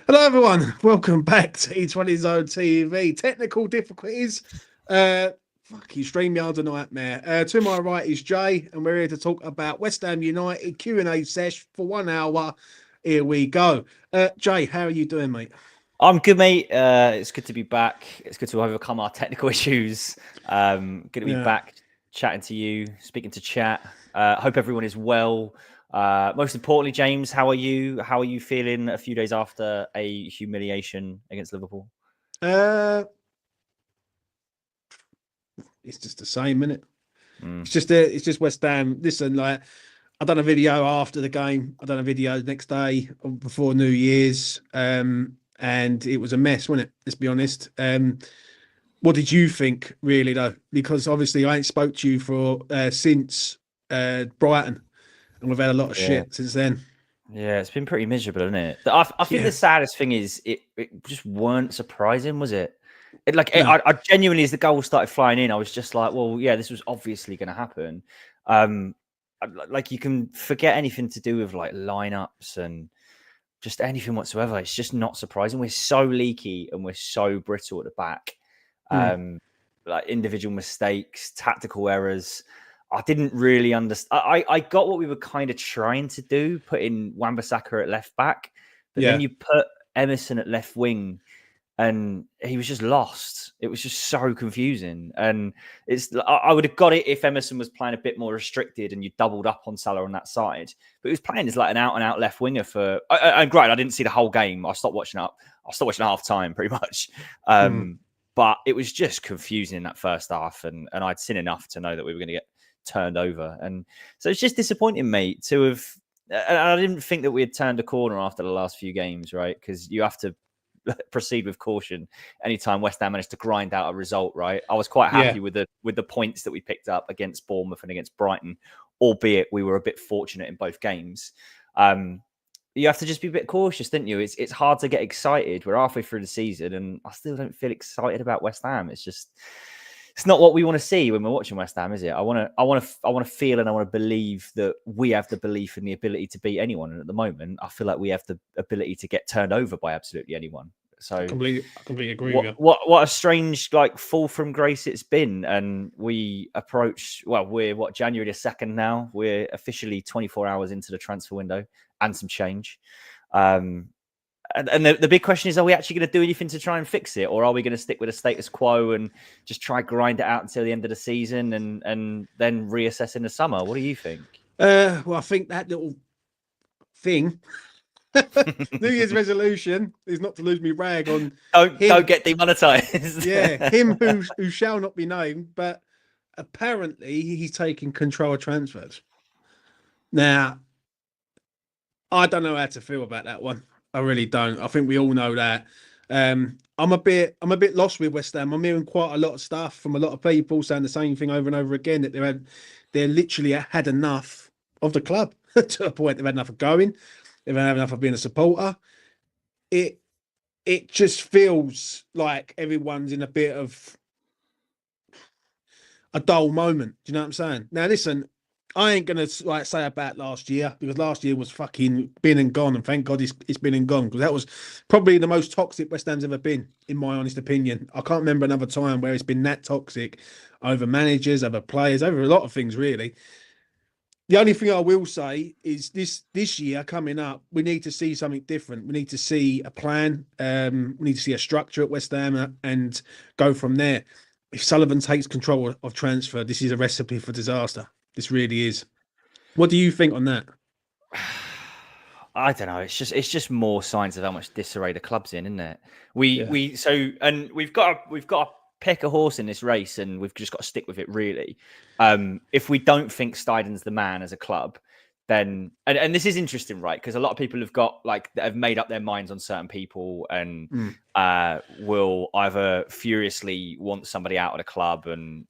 Hello everyone, welcome back to E20 Zone TV. Technical difficulties, fucking StreamYard's a nightmare. To my right is Jay, and we're here to talk about West Ham United Q&A sesh for 1 hour. Here we go. Jay, how are you doing, mate? I'm good, mate. It's good to be back. It's good to overcome our technical issues. Good to be back chatting to you, speaking to chat. Hope everyone is well. Most importantly, James, how are you? How are you feeling a few days after a humiliation against Liverpool? It's just the same, isn't it? It's just West Ham. Listen, like, I done a video after the game. I done a video the next day before New Year's, and it was a mess, wasn't it? Let's be honest. What did you think, really, though? Because obviously I ain't spoke to you for since Brighton. And we've had a lot of shit since then. Yeah, it's been pretty miserable, isn't it? I think the saddest thing is it just weren't surprising, was it? I genuinely, as the goal started flying in, I was just like, well, yeah, this was obviously going to happen. Like, you can forget anything to do with like lineups and just anything whatsoever. It's just not surprising. We're so leaky and we're so brittle at the back. Like individual mistakes, tactical errors. I didn't really understand. I got what we were kind of trying to do, putting Wan-Bissaka at left back, but then you put Emerson at left wing, and he was just lost. It was just so confusing. And I would have got it if Emerson was playing a bit more restricted and you doubled up on Salah on that side. But he was playing as like an out-and-out left winger for. And great, I didn't see the whole game. I stopped watching half time pretty much. But it was just confusing in that first half, and I'd seen enough to know that we were going to get turned over, and so it's just disappointing, mate, to have. And I didn't think that we had turned a corner after the last few games, right? Because you have to proceed with caution anytime West Ham managed to grind out a result, right? I was quite happy with the points that we picked up against Bournemouth and against Brighton, albeit we were a bit fortunate in both games. You have to just be a bit cautious, didn't you? It's hard to get excited. We're halfway through the season, and I still don't feel excited about West Ham. It's not what we want to see when we're watching West Ham, is it? I want to feel and I want to believe that we have the belief and the ability to beat anyone. And at the moment, I feel like we have the ability to get turned over by absolutely anyone. So I completely agree with you. What a strange fall from grace it's been. And we approach, we're January the 2nd now. We're officially 24 hours into the transfer window and some change. And the big question is, are we actually going to do anything to try and fix it? Or are we going to stick with the status quo and just try grind it out until the end of the season and then reassess in the summer? What do you think? Well, I think that little thing, New Year's resolution, is not to lose me rag on don't get demonetized. Him who shall not be named, but apparently he's taking control of transfers. Now, I don't know how to feel about that one. I really don't. I think we all know that. I'm a bit lost with West Ham. I'm hearing quite a lot of stuff from a lot of people saying the same thing over and over again, that they literally had enough of the club to a point. They've had enough of going. They've had enough of being a supporter. It just feels like everyone's in a bit of a dull moment. Do you know what I'm saying? Now, listen, I ain't gonna say about last year, because last year was fucking been and gone, and thank God it's been and gone, because that was probably the most toxic West Ham's ever been, in my honest opinion. I can't remember another time where it's been that toxic over managers, over players, over a lot of things, really. The only thing I will say is this year coming up, we need to see something different. We need to see a plan. We need to see a structure at West Ham and go from there. If Sullivan takes control of transfer, this is a recipe for disaster. This really is. What do you think on that? I don't know. It's just more signs of how much disarray the club's in, isn't it? We've got to pick a horse in this race, and we've just got to stick with it, really. If we don't think Steidten's the man as a club, then and this is interesting, right? Because a lot of people have made up their minds on certain people, and will either furiously want somebody out of the club and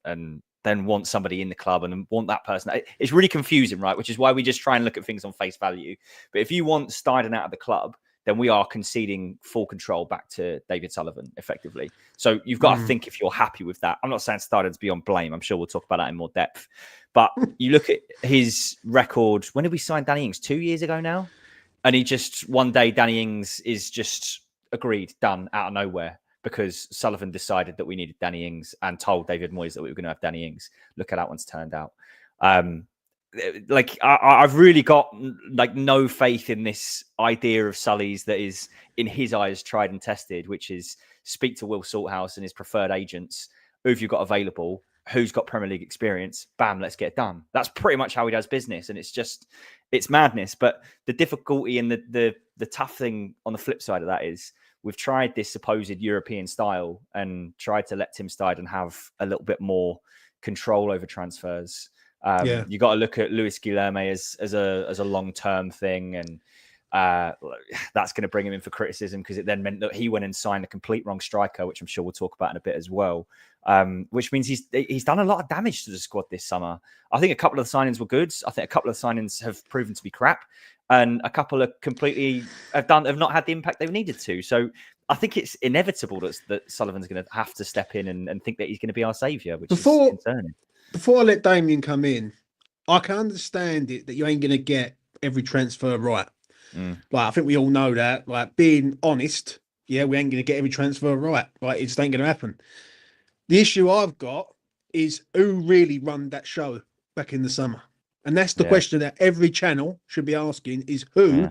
then want somebody in the club and want that person. It's really confusing, right? Which is why we just try and look at things on face value. But if you want Steidten out of the club, then we are conceding full control back to David Sullivan, effectively. So you've got to think if you're happy with that. I'm not saying Steidten's beyond blame. I'm sure we'll talk about that in more depth. But you look at his record. When did we sign Danny Ings? 2 years ago now? And he just, one day, Danny Ings is just agreed, done, out of nowhere, because Sullivan decided that we needed Danny Ings and told David Moyes that we were going to have Danny Ings. Look how that one's turned out. I've really got like no faith in this idea of Sully's that is, in his eyes, tried and tested, which is speak to Will Salthouse and his preferred agents. Who have you got available? Who's got Premier League experience? Bam, let's get it done. That's pretty much how he does business. And it's madness. But the difficulty and the tough thing on the flip side of that is we've tried this supposed European style and tried to let Tim Steidten have a little bit more control over transfers. You got to look at Luis Guilherme as a long-term thing, and that's going to bring him in for criticism because it then meant that he went and signed a complete wrong striker, which I'm sure we'll talk about in a bit as well. Which means he's done a lot of damage to the squad this summer. I think a couple of the signings were good. I think a couple of signings have proven to be crap, and a couple of completely have not had the impact they've needed to. So I think it's inevitable that Sullivan's going to have to step in and think that he's going to be our saviour, which is concerning. Before I let Damien come in, I can understand it that you ain't going to get every transfer right. Like, I think we all know that. Like, being honest, we ain't going to get every transfer right. Like, it just ain't going to happen. The issue I've got is who really run that show back in the summer, and that's the question that every channel should be asking: is who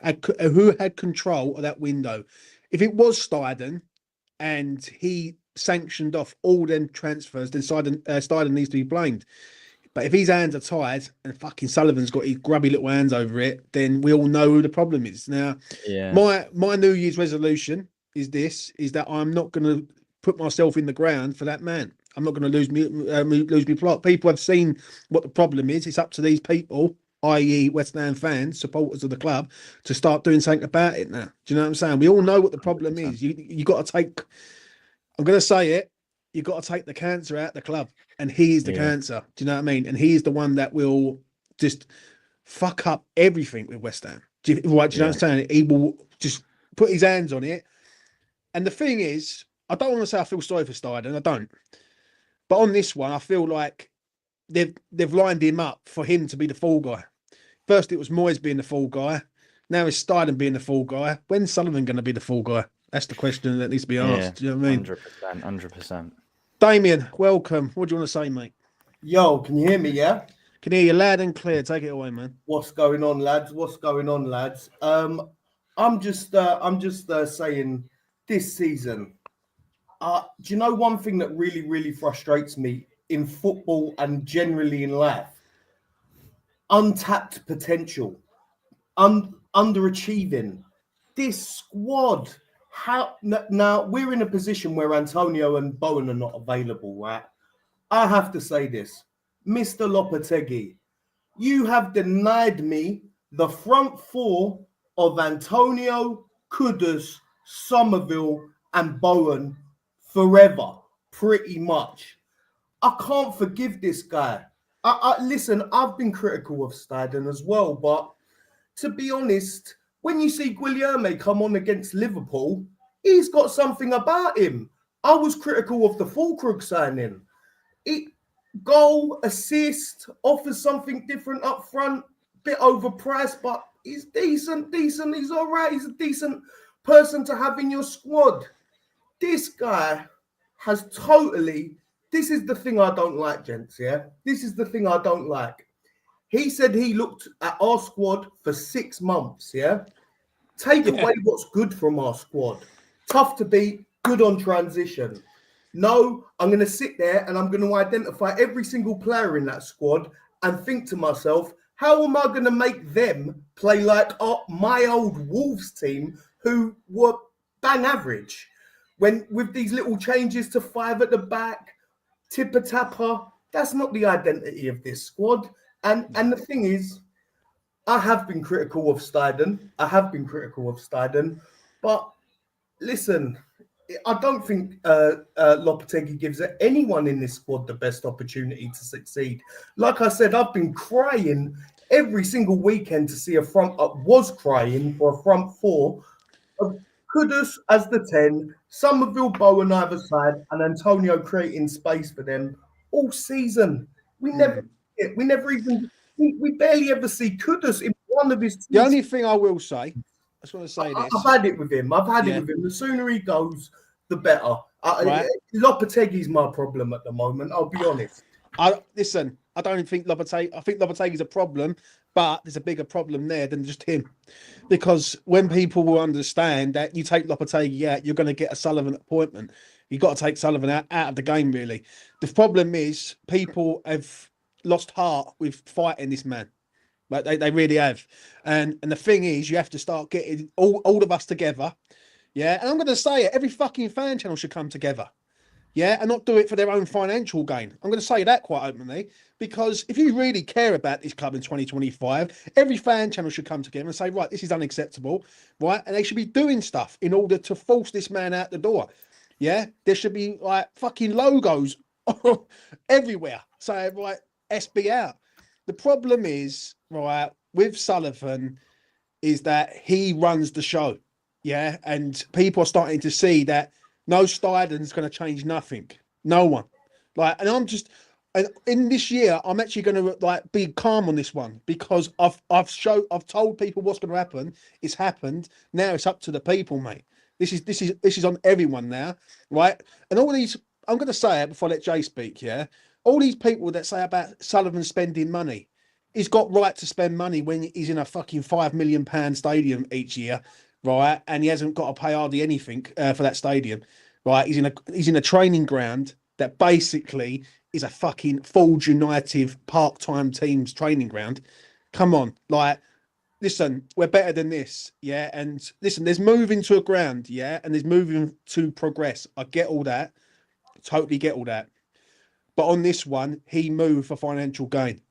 had control of that window? If it was Steidten and he sanctioned off all them transfers, then Steidten needs to be blamed. But if his hands are tied and fucking Sullivan's got his grubby little hands over it, then we all know who the problem is. Now, my New Year's resolution is that I'm not going to put myself in the ground for that man. I'm not going to lose me plot. People have seen what the problem is. It's up to these people, i.e. West Ham fans, supporters of the club, to start doing something about it now. Do you know what I'm saying? We all know what the problem is. You got to take... I'm going to say it. You've got to take the cancer out of the club, and he is the cancer. Do you know what I mean? And he is the one that will just fuck up everything with West Ham. Do you know what I'm saying? He will just put his hands on it. And the thing is, I don't want to say I feel sorry for Steidten. I don't. But on this one, I feel like they've lined him up for him to be the fall guy. First, it was Moyes being the fall guy. Now it's Steidten being the fall guy. When's Sullivan going to be the fall guy? That's the question that needs to be asked. Do you know what I mean? 100%. Damien, welcome. What do you want to say, mate? Yo, can you hear me, yeah? Can hear you loud and clear. Take it away, man. What's going on, lads? I'm just saying this season, do you know one thing that really, really frustrates me in football and generally in life? Untapped potential, underachieving. This squad... Now we're in a position where Antonio and Bowen are not available, right? I have to say this, Mr. Lopetegui, you have denied me the front four of Antonio, Kudus, Somerville, and Bowen forever, pretty much. I can't forgive this guy. Listen, I've been critical of Steidten as well, but to be honest, when you see Guilherme come on against Liverpool, he's got something about him. I was critical of the Fulkrug signing. Goal, assist, offers something different up front, bit overpriced, but he's decent. He's all right. He's a decent person to have in your squad. This guy has totally... This is the thing I don't like, gents, yeah? This is the thing I don't like. He said he looked at our squad for 6 months, yeah? Take away what's good from our squad. Tough to beat, good on transition. No, I'm going to sit there and I'm going to identify every single player in that squad and think to myself, how am I going to make them play like my old Wolves team who were bang average? When with these little changes to 5 at the back, tipper-tapper, that's not the identity of this squad. And the thing is, I have been critical of Steidten. But listen, I don't think Lopetegui gives anyone in this squad the best opportunity to succeed. Like I said, I've been crying every single weekend to see was crying for a front four of Kudus as the 10, Somerville, Bowen either side, and Antonio creating space for them all season. We never barely ever see Kudus in one of his. The only thing I will say, I just want to say this. I've had it with him. The sooner he goes, the better. Right. Lopetegui's my problem at the moment. I'll be honest. Listen, I don't think Lopetegui. I think Lopetegui's a problem, but there's a bigger problem there than just him. Because when people will understand that you take Lopetegui out, you're going to get a Sullivan appointment. You've got to take Sullivan out of the game, really. The problem is people have lost heart with fighting this man. Like they really have. And the thing is, you have to start getting all of us together. Yeah. And I'm going to say it, every fucking fan channel should come together. Yeah, and not do it for their own financial gain. I'm going to say that quite openly, because if you really care about this club in 2025, every fan channel should come together and say, right, this is unacceptable, right? And they should be doing stuff in order to force this man out the door. Yeah, there should be like fucking logos everywhere saying, right, SB out. The problem is, right, with Sullivan is that he runs the show. Yeah, and people are starting to see that no Steidten's going to change nothing. No one. And in this year, I'm actually going to like be calm on this one, because I've told people what's going to happen. It's happened. Now it's up to the people, mate. This is on everyone now, right? And all these, I'm going to say it before I let Jay speak. Yeah, all these people that say about Sullivan spending money, he's got right to spend money when he's in a fucking £5 million stadium each year. Right, and he hasn't got to pay hardly anything for that stadium. Right, he's in a training ground that basically is a fucking Forge United part-time team's training ground. Come on, like, listen, we're better than this, yeah. And listen, there's moving to a ground, yeah, and there's moving to progress. I get all that, totally get all that. But on this one, he moved for financial gain.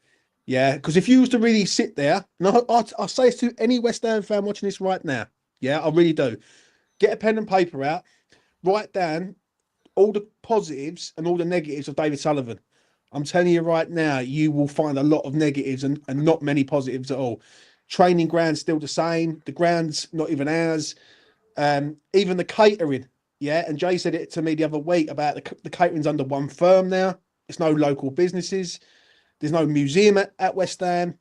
Yeah, because if you was to really sit there, and I'll say this to any West Ham fan watching this right now. Yeah, I really do. Get a pen and paper out, write down all the positives and all the negatives of David Sullivan. I'm telling you right now, you will find a lot of negatives and not many positives at all. Training ground's still the same. The ground's not even ours. Even the catering, yeah. And Jay said it to me the other week about the catering's under one firm now. It's no local businesses. There's no museum at West Ham.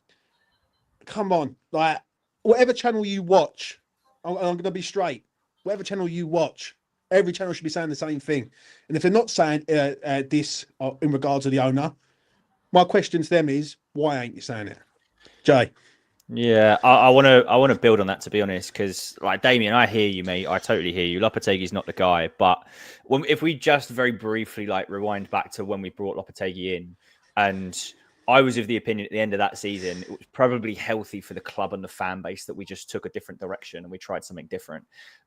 Come on, like whatever channel you watch, I'm going to be straight. Whatever channel you watch, every channel should be saying the same thing. And if they're not saying this in regards to the owner, my question to them is, why ain't you saying it? Jay? Yeah, I want to build on that, to be honest, because like Damien, I hear you, mate. I totally hear you. Lopetegui's not the guy, but if we just very briefly like rewind back to when we brought Lopetegui in, and I was of the opinion at the end of that season, it was probably healthy for the club and the fan base that we just took a different direction and we tried something different.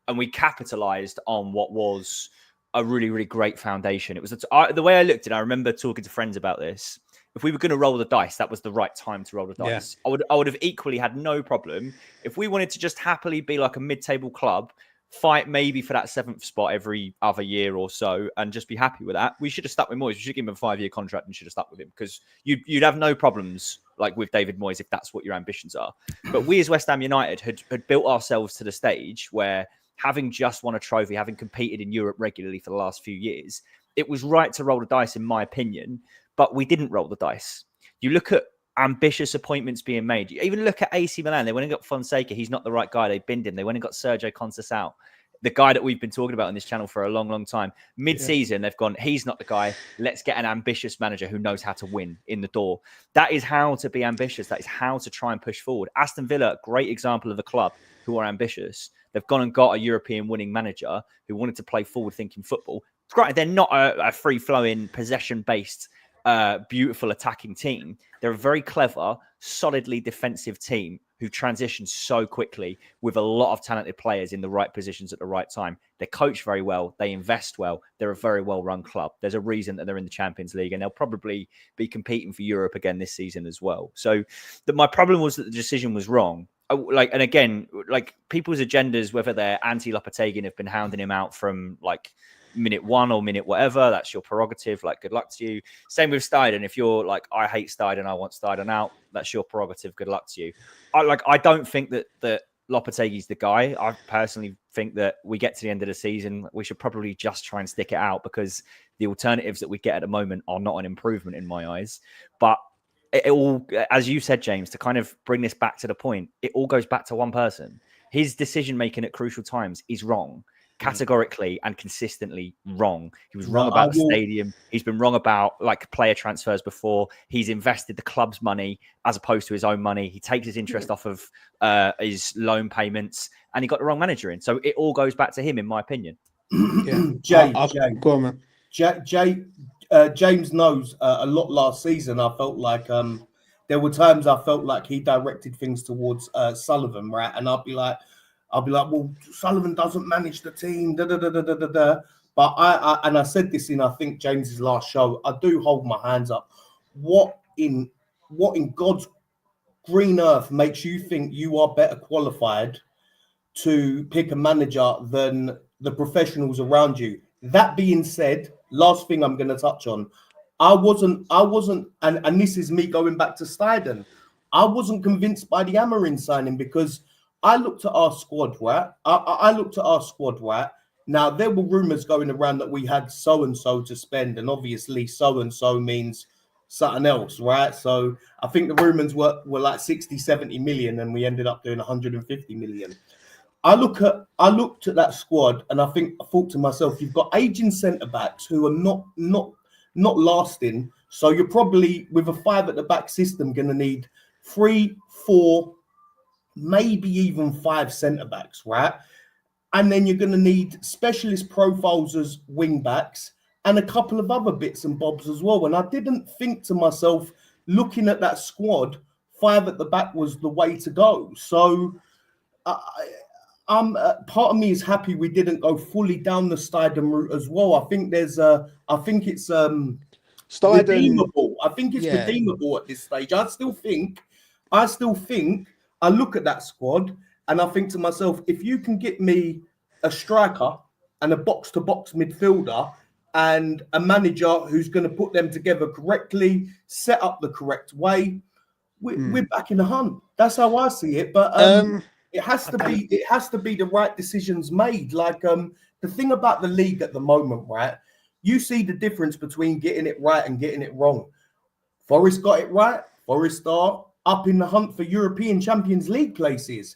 And we capitalized on what was a really, really great foundation. It was the way I looked at it, I remember talking to friends about this. If we were going to roll the dice, that was the right time to roll the dice. Yeah. I would have equally had no problem if we wanted to just happily be like a mid-table club, fight maybe for that 7th spot every other year or so, and just be happy with that. We should have stuck with Moyes. We should give him a 5-year contract and should have stuck with him, because you'd have no problems like with David Moyes if that's what your ambitions are. But we as West Ham United had built ourselves to the stage where, having just won a trophy, having competed in Europe regularly for the last few years, it was right to roll the dice, in my opinion. But we didn't roll the dice. You look at ambitious appointments being made. You even look at AC Milan. They went and got Fonseca. He's not the right guy. They binned him. They went and got Sergio Conceição, the guy that we've been talking about on this channel for a long, long time. Mid-season, they've gone, he's not the guy. Let's get an ambitious manager who knows how to win in the door. That is how to be ambitious. That is how to try and push forward. Aston Villa, great example of a club who are ambitious. They've gone and got a European winning manager who wanted to play forward-thinking football. It's great. They're not a free-flowing, possession-based, beautiful attacking team. They're a very clever, solidly defensive team who transition so quickly with a lot of talented players in the right positions at the right time. They coach very well. They invest well. They're a very well-run club. There's a reason that they're in the Champions League, and they'll probably be competing for Europe again this season as well. So my problem was that the decision was wrong. And again, people's agendas, whether they're anti-Lopetegui and have been hounding him out from like minute 1 or minute whatever, that's your prerogative. Like, good luck to you. Same with Steidten. If you're like, I hate Steidten, I want Steidten out, that's your prerogative. Good luck to you. I don't think that Lopetegui's the guy. I personally think that we get to the end of the season, we should probably just try and stick it out, because the alternatives that we get at the moment are not an improvement in my eyes. But it all, as you said, James, to kind of bring this back to the point, it all goes back to one person. His decision making at crucial times is wrong, categorically and consistently wrong. He was wrong about the stadium. He's been wrong about like player transfers before. He's invested the club's money as opposed to his own money. He takes his interest off of his loan payments, and he got the wrong manager in. So it all goes back to him, in my opinion. Go on, man. James knows a lot last season. I felt like there were times I felt like he directed things towards Sullivan, right? And I'll be like, well, Sullivan doesn't manage the team, But I said this in, I think, James's last show. I do hold my hands up. What in God's green earth makes you think you are better qualified to pick a manager than the professionals around you? That being said, last thing I'm going to touch on, I wasn't, and this is me going back to Steidten. I wasn't convinced by the Amorim signing, because I looked at our squad, right? I looked at our squad, right? Now, there were rumours going around that we had so-and-so to spend, and obviously so-and-so means something else, right? So I think the rumours were like 60, 70 million, and we ended up doing 150 million. I looked at that squad, and I thought to myself, you've got aging centre-backs who are not lasting, so you're probably, with a 5 at the back system, going to need 3, 4, maybe even 5 centre-backs, right? And then you're going to need specialist profiles as wing-backs and a couple of other bits and bobs as well. And I didn't think to myself, looking at that squad, 5 at the back was the way to go. So part of me is happy we didn't go fully down the Steidten route as well. I think it's redeemable. I think it's redeemable at this stage. I still think I look at that squad and I think to myself, if you can get me a striker and a box-to-box midfielder and a manager who's going to put them together correctly, set up the correct way, we're back in the hunt. That's how I see it. But it has to be the right decisions made. Like the thing about the league at the moment, right? You see the difference between getting it right and getting it wrong. Forest got it right. Forest are up in the hunt for European Champions League places.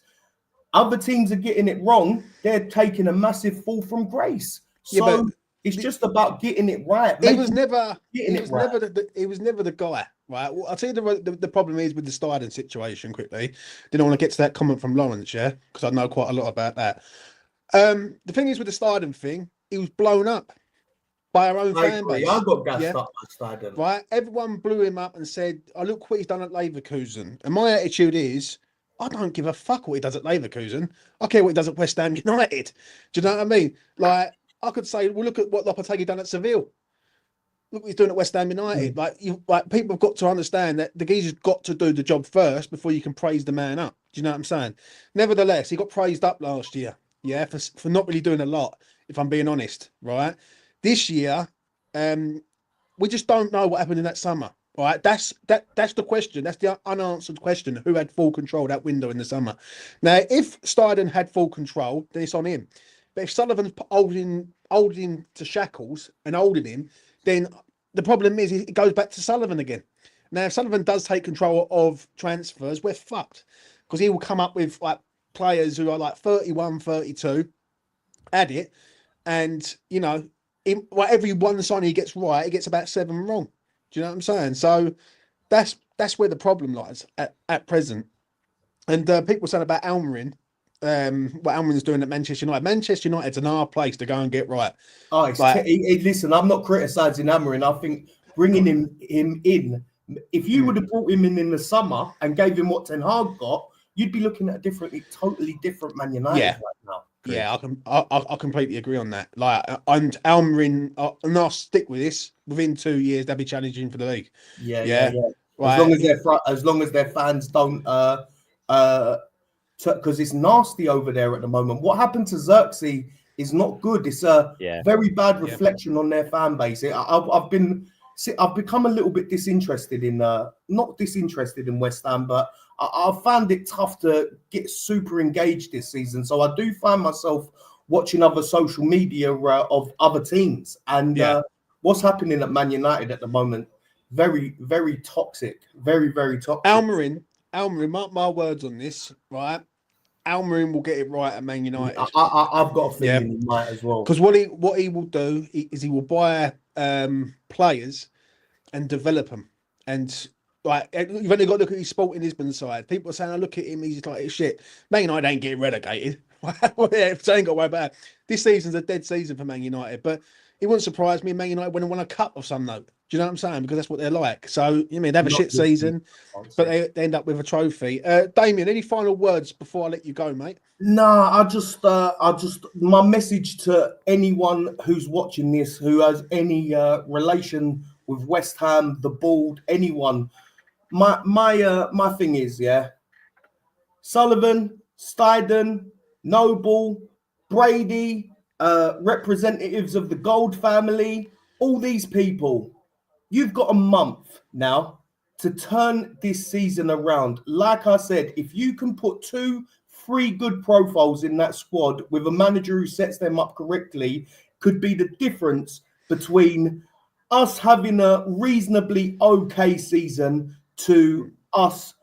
Other teams are getting it wrong. They're taking a massive fall from grace. So it's just about getting it right. He was never the guy, right? Well, I'll tell you the problem is with the Steidten situation quickly. Didn't want to get to that comment from Lawrence, because I know quite a lot about that. The thing is with the Steidten thing, he was blown up by our own fan base. I got gassed up by Steidten. Right? Everyone blew him up and said, "Oh, look what he's done at Leverkusen." And my attitude is, I don't give a fuck what he does at Leverkusen. I care what he does at West Ham United. Do you know what I mean? Like, I could say, well, look at what Lopetegui done at Seville. Look what he's doing at West Ham United. Like people have got to understand that the geezer's got to do the job first before you can praise the man up. Do you know what I'm saying? Nevertheless, he got praised up last year, for not really doing a lot, if I'm being honest, right? This year, we just don't know what happened in that summer. All right, that's the question. That's the unanswered question. Who had full control of that window in the summer? Now, if Steidten had full control, then it's on him. But if Sullivan's holding him to shackles and holding him, then the problem is it goes back to Sullivan again. Now, if Sullivan does take control of transfers, we're fucked, because he will come up with like players who are like 31, 32, add it, and every one sign he gets right, he gets about 7 wrong. Do you know what I'm saying? So that's where the problem lies at present. And people saying about Amorim, what Amorim's doing at Manchester United. Manchester United's an hard place to go and get right. Oh, listen, I'm not criticising Amorim. I think bringing him in, if you would have brought him in the summer and gave him what Ten Hag got, you'd be looking at a totally different Man United right now. Yeah, I completely agree on that. Like, and Amorim, and I'll stick with this. Within 2 years, they'll be challenging for the league. Yeah. Right. As long as their fans don't, because it's nasty over there at the moment. What happened to Circus is not good. It's a very bad reflection on their fan base. I've become a little bit disinterested in, not disinterested in West Ham, but I found it tough to get super engaged this season. So I do find myself watching other social media of other teams, and what's happening at Man United at the moment, very, very toxic, very, very toxic. Almiron, mark my words on this, right? Almiron will get it right at Man United. I've got a feeling he might as well. Because what he will do is he will buy players and develop them. And like you've only got to look at his Sporting Lisbon side. People are saying, "I look at him, he's like shit." Man United ain't getting relegated. So I ain't got to worry about it. This season's a dead season for Man United, but it wouldn't surprise me if Man United won a cup of some note. Do you know what I'm saying? Because that's what they're like. So you mean they have a shit season, but they end up with a trophy. Damien, any final words before I let you go, mate? Nah, I just my message to anyone who's watching this who has any relation with West Ham, the Bald, anyone. My thing is, Sullivan, Steidten, Noble, Brady, representatives of the Gold family, all these people, you've got a month now to turn this season around. Like I said, if you can put 2-3 good profiles in that squad with a manager who sets them up correctly, could be the difference between us having a reasonably okay season to us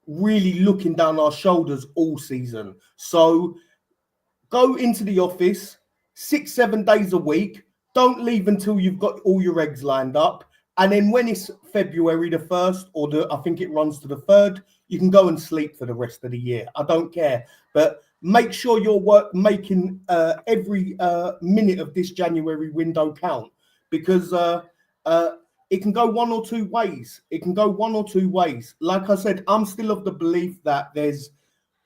really looking down our shoulders all season. So go into the office 6-7 days a week. Don't leave until you've got all your eggs lined up. And then when it's February the 1st, or I think it runs to the 3rd, you can go and sleep for the rest of the year. I don't care. But make sure you're making every minute of this January window count, because it can go one or two ways. Like I said, I'm still of the belief that there's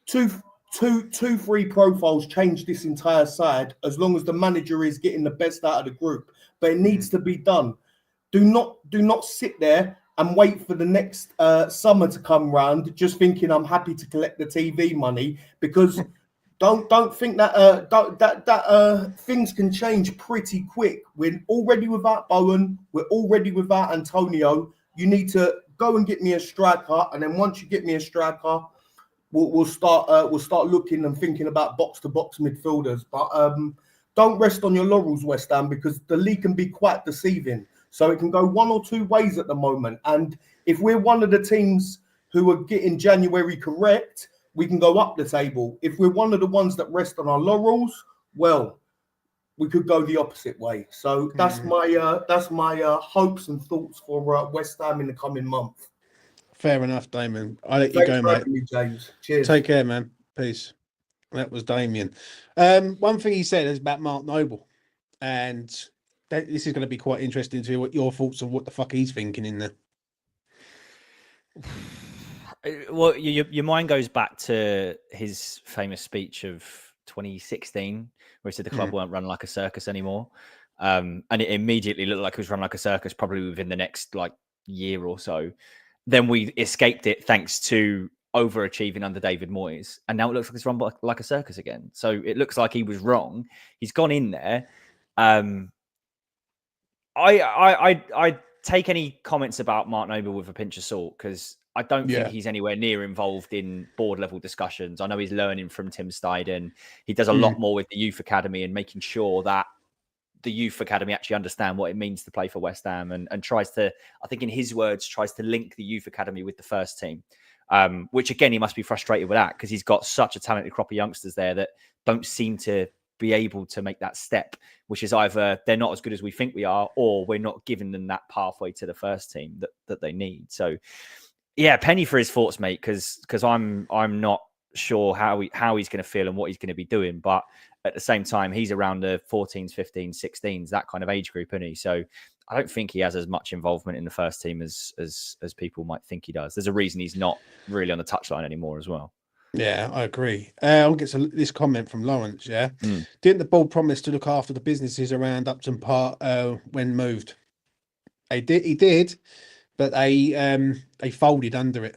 2-3 profiles change this entire side, as long as the manager is getting the best out of the group. But it needs to be done. Do not sit there and wait for the next summer to come round, just thinking I'm happy to collect the TV money, because don't think that things can change pretty quick. We're already without Bowen. We're already without Antonio. You need to go and get me a striker, and then once you get me a striker, we'll start looking and thinking about box-to-box midfielders. But don't rest on your laurels, West Ham, because the league can be quite deceiving. So it can go one or two ways at the moment. And if we're one of the teams who are getting January correct, we can go up the table. If we're one of the ones that rest on our laurels, well, we could go the opposite way. So that's my hopes and thoughts for West Ham in the coming month. Fair enough, Damien. I'll let you go, mate. Me, James. Cheers. Take care, man. Peace. That was Damien. One thing he said is about Mark Noble, and this is going to be quite interesting to hear what your thoughts on what the fuck he's thinking in there. Well, your mind goes back to his famous speech of 2016, where he said the club weren't run like a circus anymore. And it immediately looked like it was run like a circus, probably within the next year or so. Then we escaped it thanks to overachieving under David Moyes. And now it looks like it's run like a circus again. So it looks like he was wrong. He's gone in there. I take any comments about Mark Noble with a pinch of salt, because I don't think he's anywhere near involved in board level discussions. I know he's learning from Tim Steidten. He does a lot more with the youth academy and making sure that the youth academy actually understand what it means to play for West Ham, and tries to, I think in his words, tries to link the youth academy with the first team, which again, he must be frustrated with that, because he's got such a talented crop of youngsters there that don't seem to be able to make that step, which is either they're not as good as we think we are, or we're not giving them that pathway to the first team that they need. So yeah, penny for his thoughts, mate, because I'm not sure how he's going to feel and what he's going to be doing. But at the same time, he's around the 14s, 15s, 16s, that kind of age group, isn't he? So I don't think he has as much involvement in the first team as people might think he does. There's a reason he's not really on the touchline anymore as well. Yeah, I agree. I'll get to this comment from Lawrence. Didn't the board promise to look after the businesses around Upton Park when moved? He did, but they folded under it.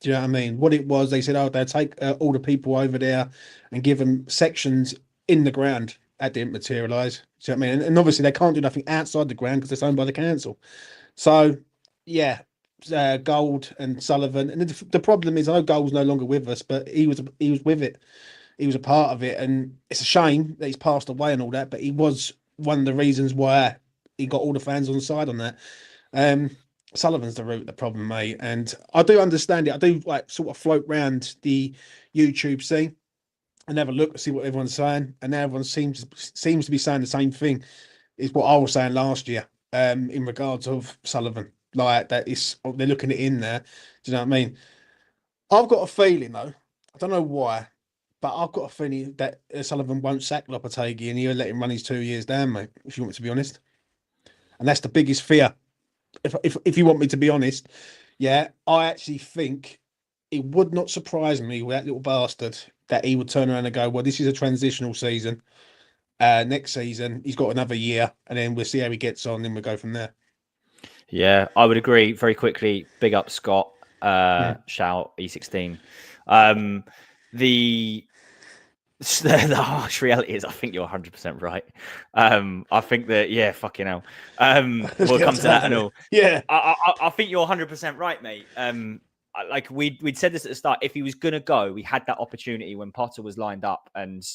Do you know what I mean? What it was, they said, they'll take all the people over there and give them sections in the ground. That didn't materialise. Do you know what I mean? And obviously they can't do nothing outside the ground because it's owned by the council. So yeah, Gold and Sullivan. And the problem is, I know Gold's no longer with us, but he was with it. He was a part of it, and it's a shame that he's passed away and all that. But he was one of the reasons why he got all the fans on side on that. Sullivan's the root of the problem, mate. And I do understand it. I do like sort of float round the YouTube scene and have a look to see what everyone's saying. And now everyone seems to be saying the same thing. Is what I was saying last year. In regards of Sullivan, like that is they're looking at in there. Do you know what I mean? I've got a feeling though. I don't know why, but I've got a feeling that Sullivan won't sack Lopetegui and he'll let him run his 2 years down, mate. If you want me to be honest, and that's the biggest fear. If you want me to be honest, yeah, I actually think it would not surprise me with that little bastard that he would turn around and go, well, this is a transitional season. Next season, he's got another year, and then we'll see how he gets on, then we'll go from there. Yeah, I would agree. Very quickly, big up Scott. Shout E16. The harsh reality is, I think you're 100% right. I think that, fucking hell. We'll come to that and all. Yeah, I think you're 100% right, mate. Like we'd said this at the start. If he was gonna go, we had that opportunity when Potter was lined up, and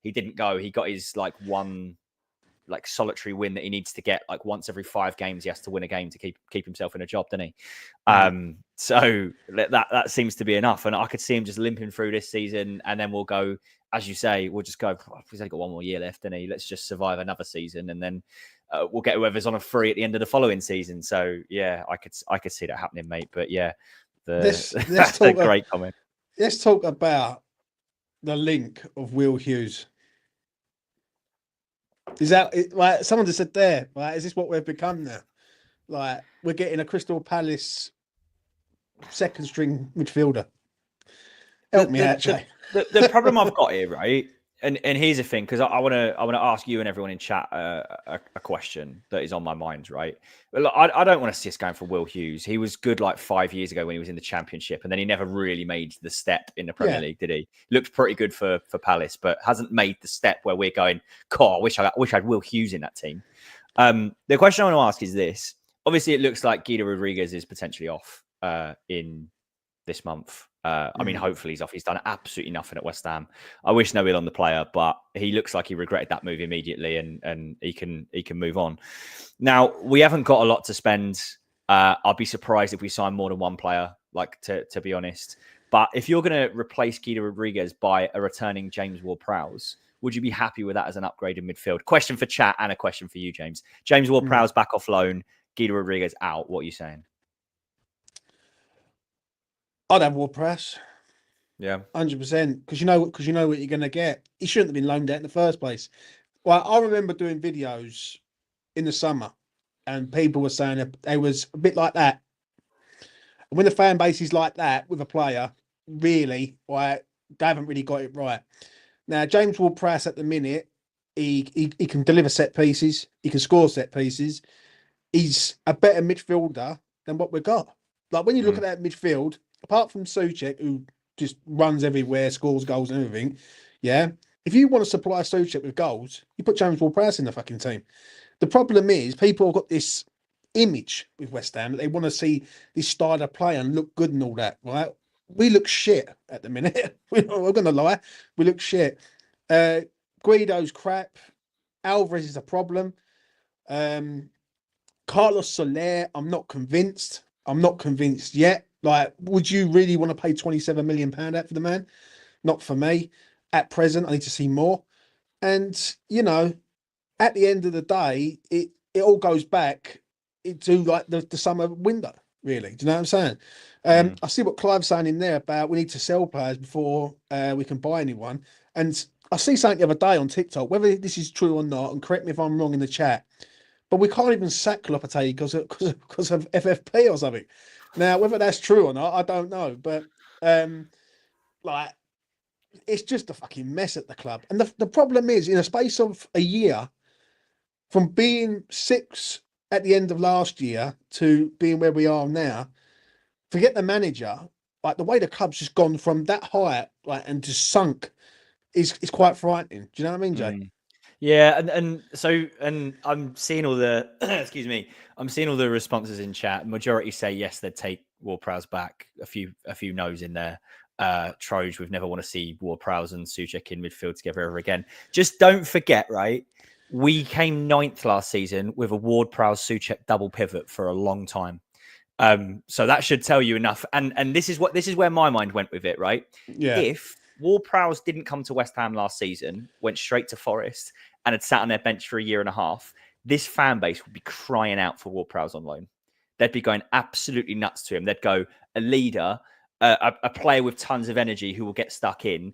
he didn't go. He got his one solitary win that he needs to get once every 5 games. He has to win a game to keep himself in a job, doesn't he? So that seems to be enough. And I could see him just limping through this season, and then we'll go, as you say, we'll just go, he's only got 1 more year left, doesn't he? Let's just survive another season, and then we'll get whoever's on a free at the end of the following season. So yeah, I could see that happening, mate. But yeah, that's a great comment. Let's talk about the link of Will Hughes. Is that like someone just said there? Like, is this what we've become now? Like, we're getting a Crystal Palace second string midfielder. Help me out, Jay. The problem I've got here, right? And here's the thing, because I want to ask you and everyone in chat a question that is on my mind, right? Look, I don't want to see us going for Will Hughes. He was good 5 years ago when he was in the Championship, and then he never really made the step in the Premier League, did he? Looked pretty good for Palace, but hasn't made the step where we're going, God, I wish I had Will Hughes in that team. The question I want to ask is this. Obviously, it looks like Guido Rodriguez is potentially off in this month. I mean, hopefully he's off. He's done absolutely nothing at West Ham. I wish no ill on the player, but he looks like he regretted that move immediately, and he can move on. Now, we haven't got a lot to spend. I'll be surprised if we sign more than one player, to be honest. But if you're going to replace Guido Rodriguez by a returning James Ward-Prowse, would you be happy with that as an upgrade in midfield? Question for chat and a question for you, James. James Ward-Prowse back off loan, Guido Rodriguez out. What are you saying? I'd have Ward-Prowse. Yeah, 100%. Because you know what you're going to get. He shouldn't have been loaned out in the first place. Well, I remember doing videos in the summer, and people were saying that they was a bit like that. And when the fan base is like that with a player, really, they haven't really got it right. Now, James Ward-Prowse at the minute, he can deliver set pieces. He can score set pieces. He's a better midfielder than what we've got. Like, when you look at that midfield, apart from Souček, who just runs everywhere, scores goals and everything, yeah. If you want to supply Souček with goals, you put James Ward-Prowse in the fucking team. The problem is people have got this image with West Ham that they want to see this style of play and look good and all that, right? We look shit at the minute. We're going to lie. We look shit. Guido's crap. Alvarez is a problem. Carlos Soler, I'm not convinced. I'm not convinced yet. Like, would you really want to pay £27 million out for the man? Not for me. At present, I need to see more. And, at the end of the day, it all goes back into the summer window, really. Do you know what I'm saying? I see what Clive's saying in there about we need to sell players before we can buy anyone. And I see something the other day on TikTok, whether this is true or not, and correct me if I'm wrong in the chat, but we can't even sack Lopetegui because of FFP or something. Now, whether that's true or not, I don't know. But it's just a fucking mess at the club. And the problem is, in a space of a year, from being 6 at the end of last year to being where we are now, forget the manager. The way the club's just gone from that high, and just sunk is quite frightening. Do you know what I mean, Jay? Yeah, and I'm seeing all the excuse me, I'm seeing all the responses in chat. Majority say yes, they'd take Ward-Prowse back. A few no's in there. Troj, we've never want to see Ward-Prowse and Souček in midfield together ever again. Just don't forget, right? We came 9th last season with a Ward-Prowse Souček double pivot for a long time. So that should tell you enough. And this is where my mind went with it, right? Yeah. If Ward-Prowse didn't come to West Ham last season, went straight to Forest and had sat on their bench for a year and a half, this fan base would be crying out for Ward-Prowse on loan. They'd be going absolutely nuts to him. They'd go a leader, a player with tons of energy who will get stuck in,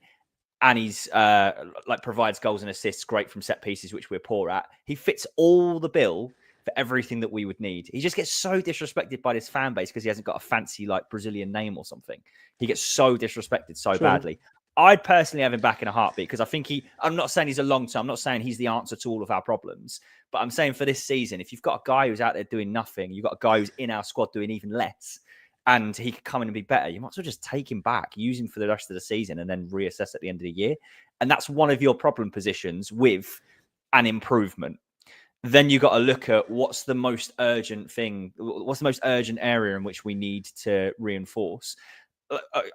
and he's like provides goals and assists, great from set pieces, which we're poor at. He fits all the bill for everything that we would need. He just gets so disrespected by this fan base because he hasn't got a fancy like Brazilian name or something. He gets so disrespected so badly. I'd personally have him back in a heartbeat because I think I'm not saying he's a long term. I'm not saying he's the answer to all of our problems, but I'm saying for this season, if you've got a guy who's out there doing nothing, you've got a guy who's in our squad doing even less, and he could come in and be better, you might as well just take him back, use him for the rest of the season, and then reassess at the end of the year. And that's one of your problem positions with an improvement. Then you got to look at what's the most urgent thing, what's the most urgent area in which we need to reinforce.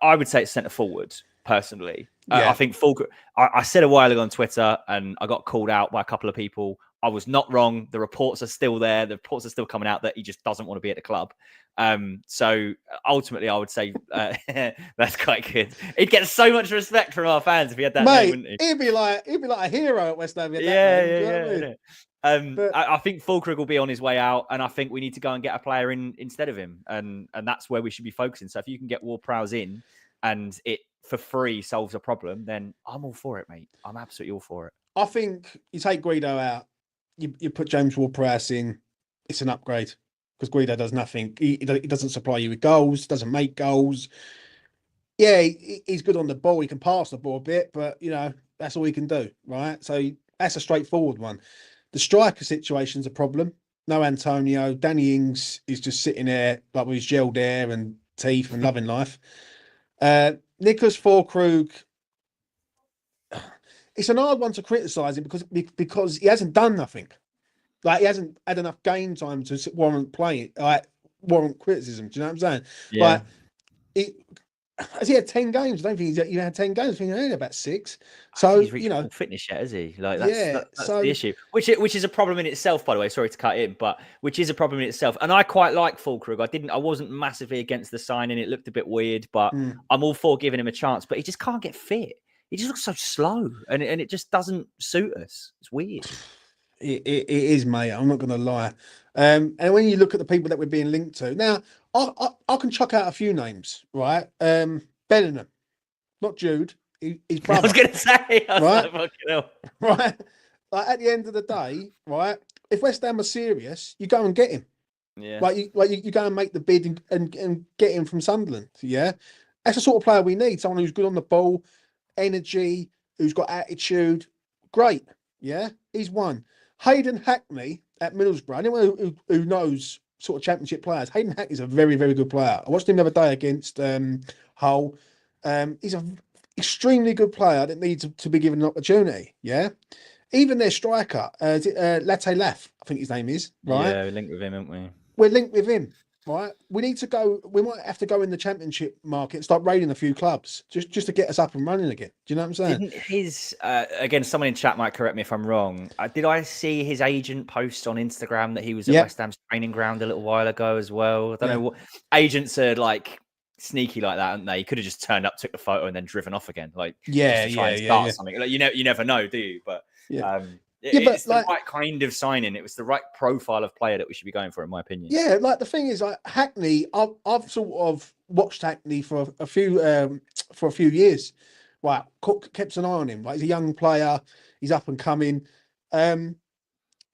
I would say it's centre forward. Personally, I think Fulcrum. I said a while ago on Twitter, and I got called out by a couple of people. I was not wrong. The reports are still there. The reports are still coming out that he just doesn't want to be at the club. So ultimately, I would say that's quite good. He'd get so much respect from our fans if he had that name, wouldn't he? He'd be like a hero at West Ham. I think Fulcrum will be on his way out, and I think we need to go and get a player in instead of him, and that's where we should be focusing. So if you can get Ward-Prowse in, and it for free solves a problem, then I'm all for it, mate. I'm absolutely all for it. I think you take Guido out, you put James Ward-Prowse in, it's an upgrade because Guido does nothing. He doesn't supply you with goals, doesn't make goals. Yeah, he's good on the ball. He can pass the ball a bit, but that's all he can do, right? So that's a straightforward one. The striker situation's a problem. No Antonio. Danny Ings is just sitting there like with his gelled hair and teeth and loving life. Nicholas Füllkrug, it's an hard one to criticise him because he hasn't done nothing. Like he hasn't had enough game time to warrant playing, warrant criticism. Do you know what I'm saying? Yeah. Like, has he had 10 games? I don't think he's had 10 games. I think he's only about 6. So he's reached fitness yet, has he? Like that's the issue. Which is a problem in itself, by the way. Sorry to cut in, but which is a problem in itself. And I quite like Füllkrug. I wasn't massively against the signing. It looked a bit weird, but I'm all for giving him a chance. But he just can't get fit. He just looks so slow, and it just doesn't suit us. It's weird. It is, mate. I'm not going to lie. And when you look at the people that we're being linked to now, I can chuck out a few names, right? Bellingham, not Jude. His brother. I was going to say, right? Like at the end of the day, right? If West Ham are serious, you go and get him. Yeah. You go and make the bid and get him from Sunderland. Yeah, that's the sort of player we need. Someone who's good on the ball, energy, who's got attitude. Great. Yeah, he's one. Hayden Hackney at Middlesbrough. Anyone who knows sort of championship players, Hayden Hackney's a very, very good player. I watched him the other day against Hull. He's an extremely good player that needs to be given an opportunity. Yeah. Even their striker, Latte Lath, I think his name is, right? Yeah, we're linked with him, aren't we? We're linked with him, right? We need to go. We might have to go in the championship market and start raiding a few clubs just to get us up and running again. Do you know what I'm saying? Didn't his again? Someone in chat might correct me if I'm wrong. Did I see his agent post on Instagram that he was at West Ham's training ground a little while ago as well? I don't know what agents are like. Sneaky like that, aren't they? He could have just turned up, took the photo, and then driven off again. Like, something. Like, you never know, do you? But it's the right kind of signing. It was the right profile of player that we should be going for, in my opinion. Yeah, like the thing is, like Hackney, I've sort of watched Hackney for a few years. Right, kept an eye on him. Like he's a young player, he's up and coming.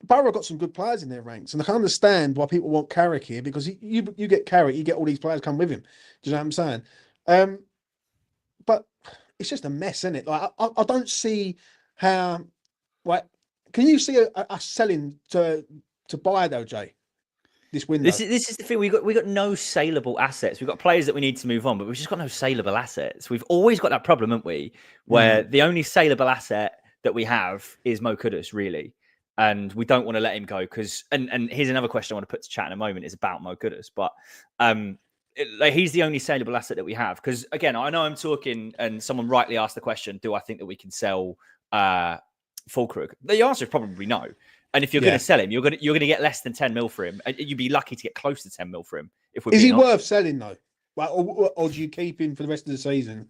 Borough got some good players in their ranks, and I can understand why people want Carrick here because you get Carrick, you get all these players come with him. Do you know what I'm saying? But it's just a mess, isn't it? Like I don't see how. Like, can you see us selling to buy though, Jay? This window. This is the thing. We got no saleable assets. We've got players that we need to move on, but we've just got no saleable assets. We've always got that problem, haven't we? Where the only saleable asset that we have is Mo Kudus, really. And we don't want to let him go because, and here's another question I want to put to chat in a moment is about Mo Kudus, but he's the only saleable asset that we have. Because again, I know I'm talking, and someone rightly asked the question: do I think that we can sell Fulkrug? The answer is probably no. And if you're going to sell him, you're going to get less than 10 mil for him. And you'd be lucky to get close to 10 mil for him. If we're is he worth selling though? Like, or do you keep him for the rest of the season?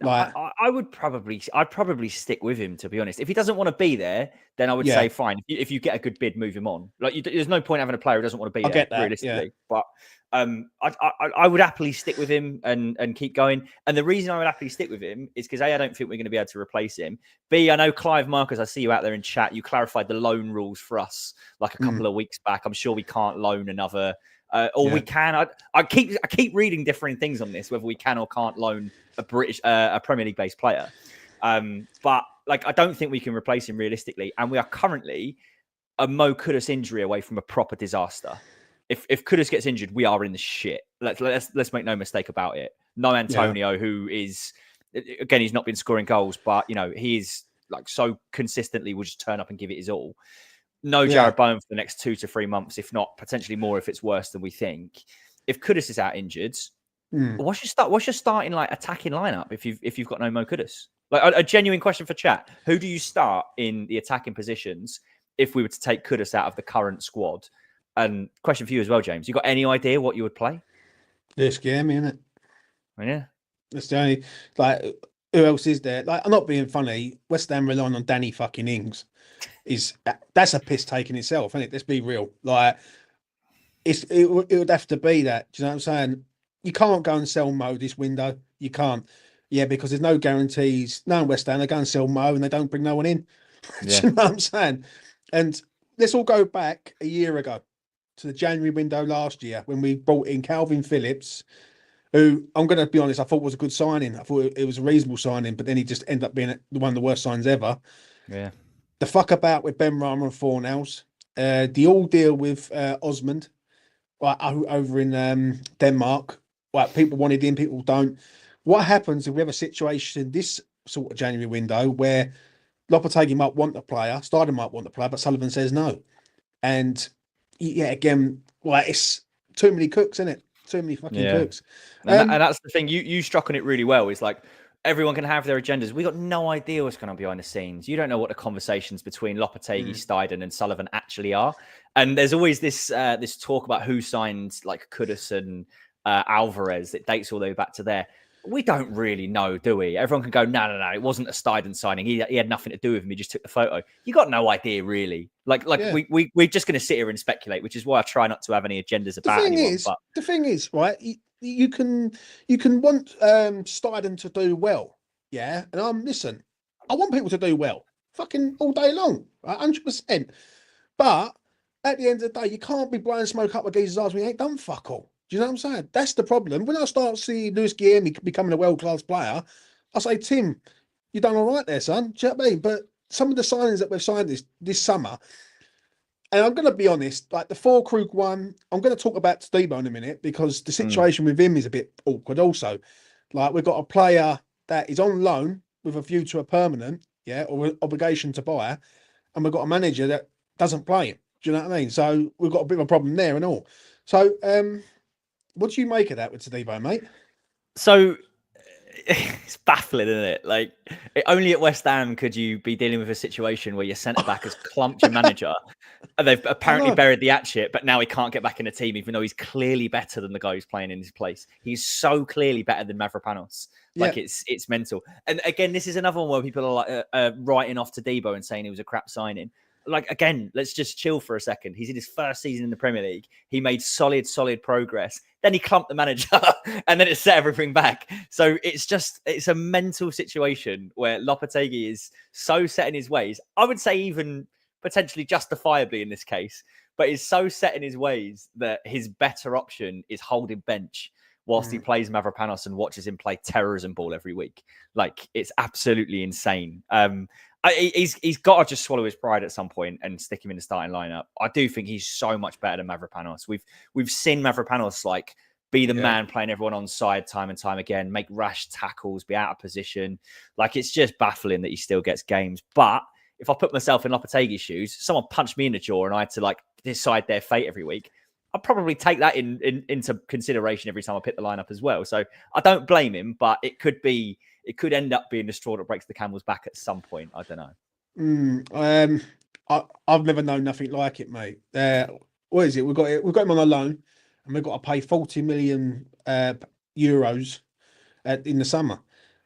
Like, I'd probably stick with him, to be honest. If he doesn't want to be there, then I would say fine. If you get a good bid, move him on. Like, there's no point having a player who doesn't want to be there, realistically. But I would happily stick with him and keep going. And the reason I would happily stick with him is because I don't think we're going to be able to replace him. B, I know Clive Marcus, I see you out there in chat. You clarified the loan rules for us like a couple of weeks back. I'm sure we can't loan another. We can. I keep reading differing things on this, whether we can or can't loan a Premier League based player. But like, I don't think we can replace him realistically. And we are currently a Mo Kudus injury away from a proper disaster. If Kudus gets injured, we are in the shit. Let's make no mistake about it. No Antonio, who is, again, he's not been scoring goals, but he is like so consistently will just turn up and give it his all. No Jared Bowen for the next 2 to 3 months, if not potentially more, if it's worse than we think. If Kudus is out injured, what's your starting like attacking lineup if you've got no Mo Kudus? Like a genuine question for chat. Who do you start in the attacking positions if we were to take Kudus out of the current squad? And question for you as well, James. You got any idea what you would play? They're scaring me, innit? Yeah. That's the only, like, who else is there? Like, I'm not being funny. West Ham relying on Danny fucking Ings. That's a piss take in itself, isn't it? Let's be real. Like, it would have to be that. Do you know what I'm saying? You can't go and sell Mo this window. You can't. Yeah, because there's no guarantees. No, West Ham, they go and sell Mo and they don't bring no one in. Do you know what I'm saying? And let's all go back a year ago to the January window last year when we brought in Calvin Phillips, who I'm going to be honest, I thought was a good signing. I thought it was a reasonable signing, but then he just ended up being one of the worst signs ever. Yeah. The fuck about with Ben Rama and Fornals. The all deal with Osmond over in Denmark. Like, people wanted him, people don't. What happens if we have a situation this sort of January window where Lopetegui might want the player, Steidten might want the player, but Sullivan says no? And again, like, it's too many cooks, isn't it? Too many fucking cooks. And that's the thing. You struck on it really well. It's like, everyone can have their agendas. We got no idea what's going on behind the scenes. You don't know what the conversations between Lopetegui, Steidten, and Sullivan actually are. And there's always this talk about who signed like Kudus and Alvarez. It dates all the way back to there. We don't really know, do we? Everyone can go, no, it wasn't a Steidten signing. He had nothing to do with him. He just took the photo. You got no idea, really. We're just going to sit here and speculate, which is why I try not to have any agendas about anyone. The thing is, right? You can want Steidten to do well, yeah. And listen, I want people to do well, fucking all day long, right? 100%. But at the end of the day, you can't be blowing smoke up with geezers' eyes when you ain't done fuck all. Do you know what I'm saying? That's the problem. When I start seeing Luis Guilherme becoming a world-class player, I say, Tim, you done all right there, son. Do you know what I mean? But some of the signings that we've signed this summer, and I'm going to be honest, like the Fulkrug one, I'm going to talk about Todibo in a minute because the situation with him is a bit awkward also. Like, we've got a player that is on loan with a view to a permanent, or an obligation to buy, and we've got a manager that doesn't play him. Do you know what I mean? So we've got a bit of a problem there and all. So, what do you make of that with Todibo, mate? So it's baffling, isn't it? Like, only at West Ham could you be dealing with a situation where your centre-back has clumped your manager and they've apparently buried the hatchet, but now he can't get back in the team, even though he's clearly better than the guy who's playing in his place. He's so clearly better than Mavropanos. Like, it's mental. And again, this is another one where people are like writing off Todibo and saying he was a crap signing. Like, again, let's just chill for a second. He's in his first season in the Premier League. He made solid progress. Then he clumped the manager and then it set everything back. So it's a mental situation where Lopetegui is so set in his ways. I would say even potentially justifiably in this case, but is so set in his ways that his better option is holding bench whilst he plays Mavropanos and watches him play terrorism ball every week. Like, it's absolutely insane. He's got to just swallow his pride at some point and stick him in the starting lineup. I do think he's so much better than Mavropanos. We've seen Mavropanos like be the man playing everyone on side time and time again, make rash tackles, be out of position. Like, it's just baffling that he still gets games. But if I put myself in Lopetegui's shoes, someone punched me in the jaw and I had to like decide their fate every week, I'd probably take that into consideration every time I pick the lineup as well. So I don't blame him, but it could end up being the straw that breaks the camel's back at some point. I don't know. I've never known nothing like it, mate. What is it? We've got him on a loan, and we've got to pay 40 million euros in the summer.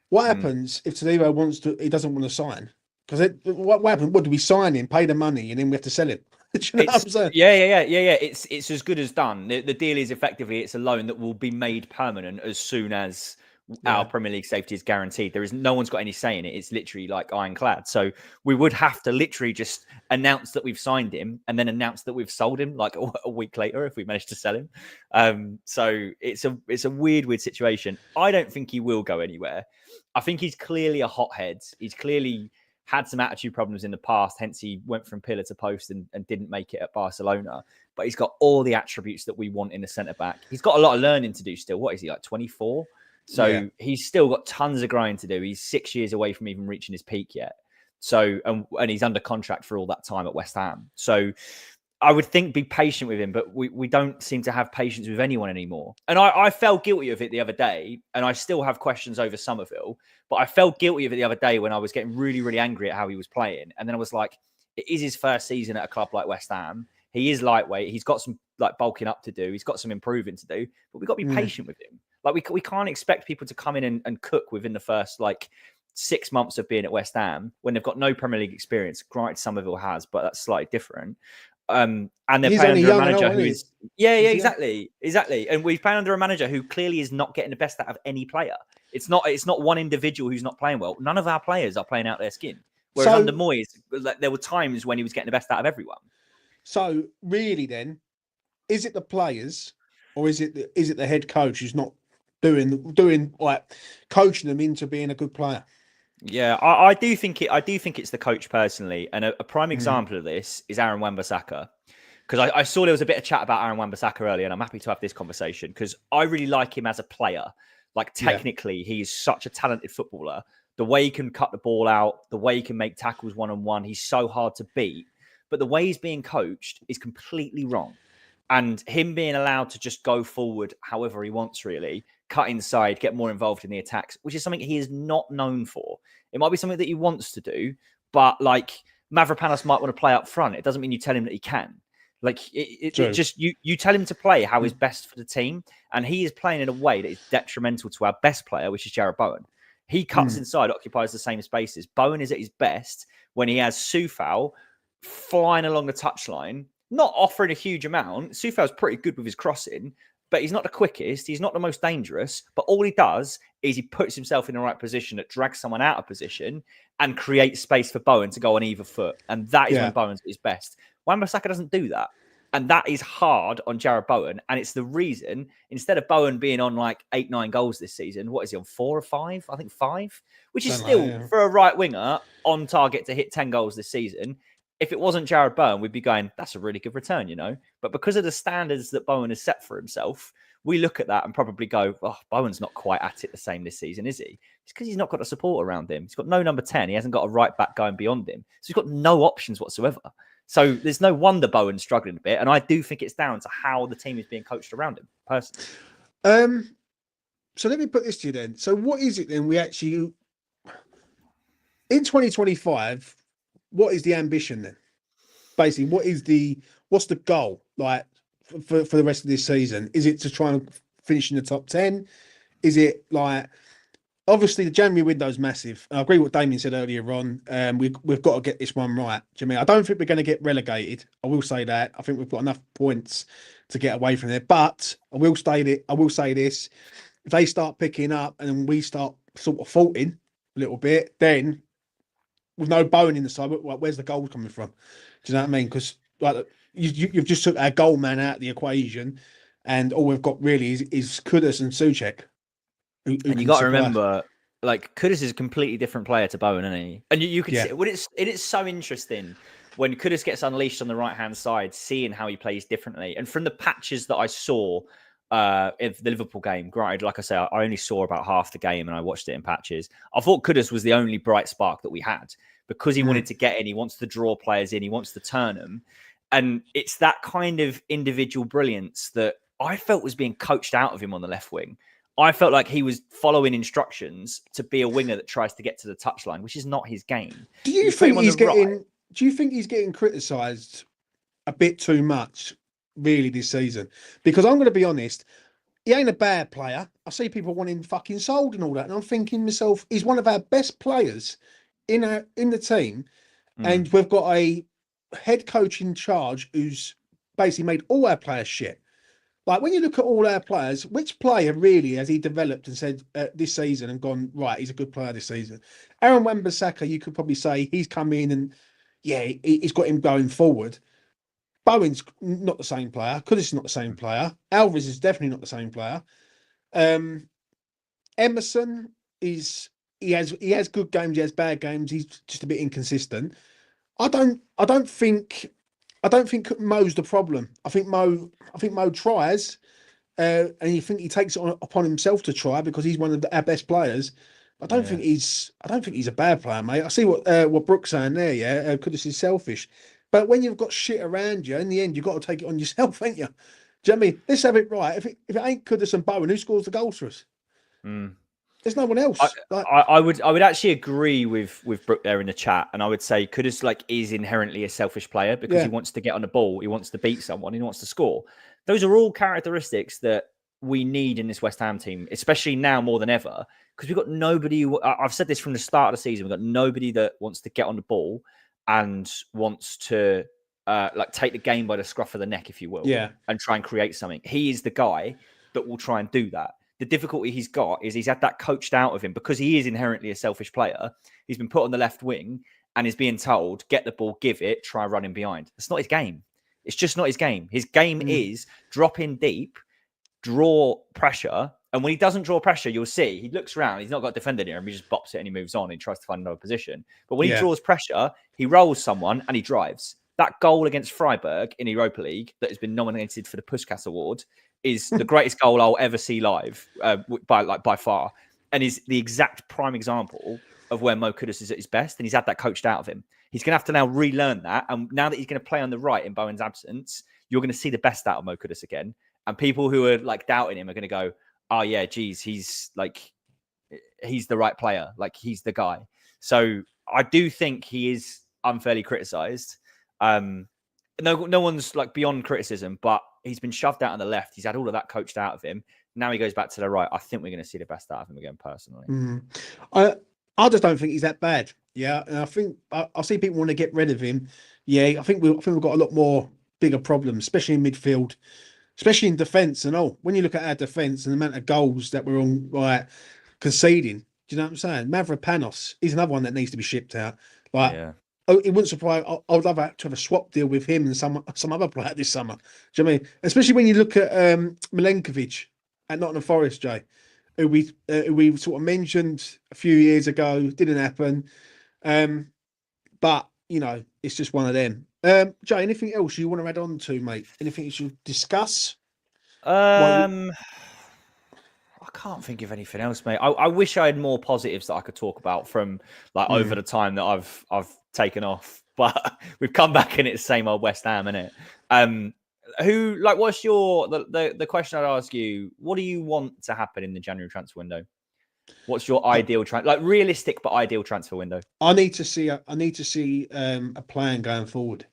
What happens if Todibo he doesn't want to sign? Because what happened? What do we sign him, pay the money, and then we have to sell him? Do you know what I'm saying? Yeah. It's as good as done. The deal is effectively it's a loan that will be made permanent as soon as our Premier League safety is guaranteed. No one's got any say in it. It's literally like ironclad. So we would have to literally just announce that we've signed him and then announce that we've sold him like a week later if we manage to sell him. So it's a weird situation. I don't think he will go anywhere. I think he's clearly a hothead. He's clearly had some attitude problems in the past, hence he went from pillar to post and didn't make it at Barcelona. But he's got all the attributes that we want in a centre-back. He's got a lot of learning to do still. What is he, like 24? So he's still got tons of growing to do. He's 6 years away from even reaching his peak yet. So, and he's under contract for all that time at West Ham. So I would think be patient with him, but we don't seem to have patience with anyone anymore. And I felt guilty of it the other day, and I still have questions over Somerville, but I felt guilty of it the other day when I was getting really, really angry at how he was playing. And then I was like, it is his first season at a club like West Ham. He is lightweight. He's got some like bulking up to do. He's got some improving to do, but we've got to be patient with him. Like we can't expect people to come in and cook within the first like 6 months of being at West Ham when they've got no Premier League experience. Granted, Somerville has, but that's slightly different. And they're playing under a manager who is exactly. And we've played under a manager who clearly is not getting the best out of any player. It's not one individual who's not playing well. None of our players are playing out their skin. Whereas under Moyes, there were times when he was getting the best out of everyone. So really, then, is it the players or is it the head coach who's not doing like coaching them into being a good player? Yeah, I do think it's the coach personally, and a prime example of this is Aaron Wan-Bissaka, because I saw there was a bit of chat about Aaron Wan-Bissaka earlier, and I'm happy to have this conversation because I really like him as a player. Like technically, he is such a talented footballer. The way he can cut the ball out, the way he can make tackles one-on-one, he's so hard to beat. But the way he's being coached is completely wrong. And him being allowed to just go forward however he wants, really, cut inside, get more involved in the attacks, which is something he is not known for. It might be something that he wants to do, but like Mavropanos might want to play up front. It doesn't mean you tell him that he can. Like it just you tell him to play how is best for the team, and he is playing in a way that is detrimental to our best player, which is Jared Bowen. He cuts inside, occupies the same spaces. Bowen is at his best when he has Soufal flying along the touchline, not offering a huge amount. Soufal's pretty good with his crossing, but he's not the quickest. He's not the most dangerous. But all he does is he puts himself in the right position that drags someone out of position and creates space for Bowen to go on either foot. And that is when Bowen's at his best. Wan-Bissaka doesn't do that. And that is hard on Jared Bowen. And it's the reason, instead of Bowen being on like 8-9 goals this season, what is he on, 4 or 5? I think 5, which is still, for a right winger, on target to hit 10 goals this season. If it wasn't Jared Bowen, we'd be going, that's a really good return, you know? But because of the standards that Bowen has set for himself, we look at that and probably go, oh, Bowen's not quite at it the same this season, is he? It's because he's not got the support around him. He's got no number 10. He hasn't got a right back going beyond him. So he's got no options whatsoever. So there's no wonder Bowen's struggling a bit. And I do think it's down to how the team is being coached around him, personally. So let me put this to you then. So what is it then we actually... In 2025... what is the ambition then? Basically, what's the goal like for the rest of this season? Is it to try and finish in the top 10? Is it like, obviously the January window is massive. I agree with what Damien said earlier on. We've got to get this one right. Do you mean I don't think we're going to get relegated. I will say that. I think we've got enough points to get away from there. But I will say this: if they start picking up and we start sort of faulting a little bit, then with no Bowen in the side, where's the goal coming from? Do you know what I mean? Because like you've just took our goal man out of the equation, and all we've got really is Kudus and Souček. And you got to remember, like Kudus is a completely different player to Bowen, isn't he? And you can see it is so interesting when Kudus gets unleashed on the right hand side, seeing how he plays differently. And from the patches that I saw in the Liverpool game. Granted, like I say, I only saw about half the game and I watched it in patches. I thought Kudus was the only bright spark that we had because he wanted to get in. He wants to draw players in. He wants to turn them. And it's that kind of individual brilliance that I felt was being coached out of him on the left wing. I felt like he was following instructions to be a winger that tries to get to the touchline, which is not his game. Do you think he's getting criticised a bit too much, really, this season? Because I'm going to be honest, he ain't a bad player. I see people wanting fucking sold and all that, and I'm thinking to myself, he's one of our best players in the team, and we've got a head coach in charge who's basically made all our players shit. Like, when you look at all our players, which player really has he developed and said this season and gone, right, he's a good player this season? Aaron Wan-Bissaka, you could probably say he's come in and, yeah, he's got him going forward. Bowen's not the same player. Kudus is not the same player. Alvarez is definitely not the same player. Emerson he has good games, he has bad games. He's just a bit inconsistent. I don't think Mo's the problem. I think Mo tries, and you think he takes it upon himself to try because he's one of our best players. I don't think he's a bad player, mate. I see what Brooke's saying there. Yeah, Kudus is selfish, but when you've got shit around you, in the end you've got to take it on yourself, ain't you? Do you know what I mean? Let's have it right. If it ain't Kudus and Bowen, who scores the goals for us? There's no one else. I would actually agree with Brooke there in the chat, and I would say Kudus is inherently a selfish player because he wants to get on the ball, he wants to beat someone, he wants to score. Those are all characteristics that we need in this West Ham team, especially now more than ever, because we've got nobody. I've said this from the start of the season. We've got nobody that wants to get on the ball and wants to take the game by the scruff of the neck, if you will, and try and create something. He is the guy that will try and do that. The difficulty he's got is he's had that coached out of him because he is inherently a selfish player. He's been put on the left wing and is being told, get the ball, give it, try running behind. That's not his game. It's just not his game. His game is drop in deep, draw pressure. And when he doesn't draw pressure, you'll see he looks around. He's not got a defender near him. He just bops it and he moves on. And he tries to find another position. But when he draws pressure, he rolls someone and he drives. That goal against Freiburg in Europa League that has been nominated for the Puskas Award is the greatest goal I'll ever see live by far, and is the exact prime example of where Mo Kudus is at his best, and he's had that coached out of him. He's going to have to now relearn that, and now that he's going to play on the right in Bowen's absence, you're going to see the best out of Mo Kudus again, and people who are doubting him are going to go, oh yeah, geez, he's the right player, he's the guy. So I do think he is unfairly criticised. No one's beyond criticism, but he's been shoved out on the left. He's had all of that coached out of him. Now he goes back to the right. I think we're going to see the best out of him again, personally. I just don't think he's that bad. Yeah, and I think I see people want to get rid of him. Yeah, I think we've got a lot more bigger problems, especially in midfield, especially in defence and all. When you look at our defence and the amount of goals that we're on conceding, do you know what I'm saying? Mavropanos is another one that needs to be shipped out. It wouldn't surprise. I would love to have a swap deal with him and some other player this summer. Do you know what I mean? Especially when you look at Milenkovic at Nottingham Forest, Jay, who we sort of mentioned a few years ago, didn't happen. But it's just one of them. Jay, anything else you want to add on to, mate? Anything you should discuss? I can't think of anything else, mate. I wish I had more positives that I could talk about from over the time that I've taken off, but we've come back and it's the same old West Ham, innit? What's the question I'd ask you? What do you want to happen in the January transfer window? What's your ideal realistic but ideal transfer window? I need to see a plan going forward.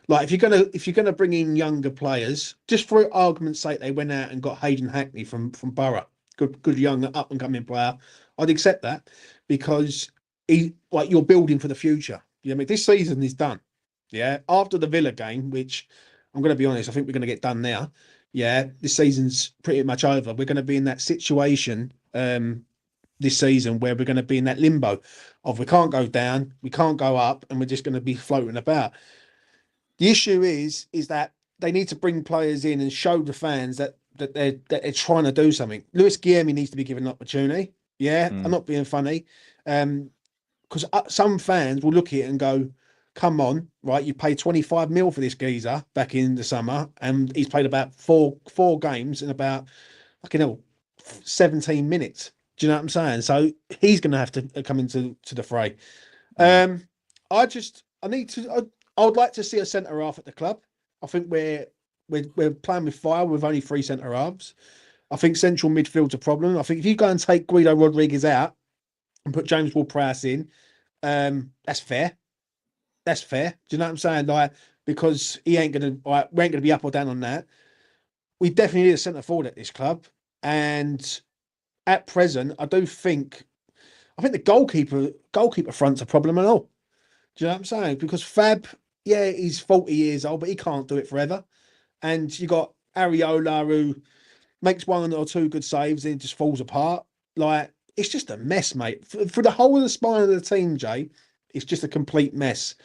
If you're gonna bring in younger players, just for argument's sake, they went out and got Hayden Hackney from Borough, good young up and coming player. I'd accept that because you're building for the future. You know what I mean? This season is done. Yeah, after the Villa game, which I'm going to be honest, I think we're going to get done now. Yeah, this season's pretty much over. We're going to be in that situation this season where we're going to be in that limbo of we can't go down, we can't go up, and we're just going to be floating about. The issue is that they need to bring players in and show the fans that they're trying to do something. Lewis Guilherme needs to be given an opportunity. Yeah, I'm not being funny. Because some fans will look at it and go, come on, right? You paid 25 mil for this geezer back in the summer, and he's played about four games in about, 17 minutes. Do you know what I'm saying? So he's going to have to come into the fray. I would like to see a centre half at the club. I think we're playing with fire with only 3 centre halves. I think central midfield's a problem. I think if you go and take Guido Rodriguez out and put James Ward-Prowse in, that's fair. That's fair. Do you know what I'm saying? Like, because we ain't gonna be up or down on that. We definitely need a centre forward at this club, and at present, I think the goalkeeper front's a problem and all. Do you know what I'm saying? Because Fab, yeah, he's 40 years old, but he can't do it forever. And you got Areola, who makes 1 or 2 good saves and it just falls apart. Like, it's just a mess, mate. For the whole of the spine of the team, Jay, it's just a complete mess.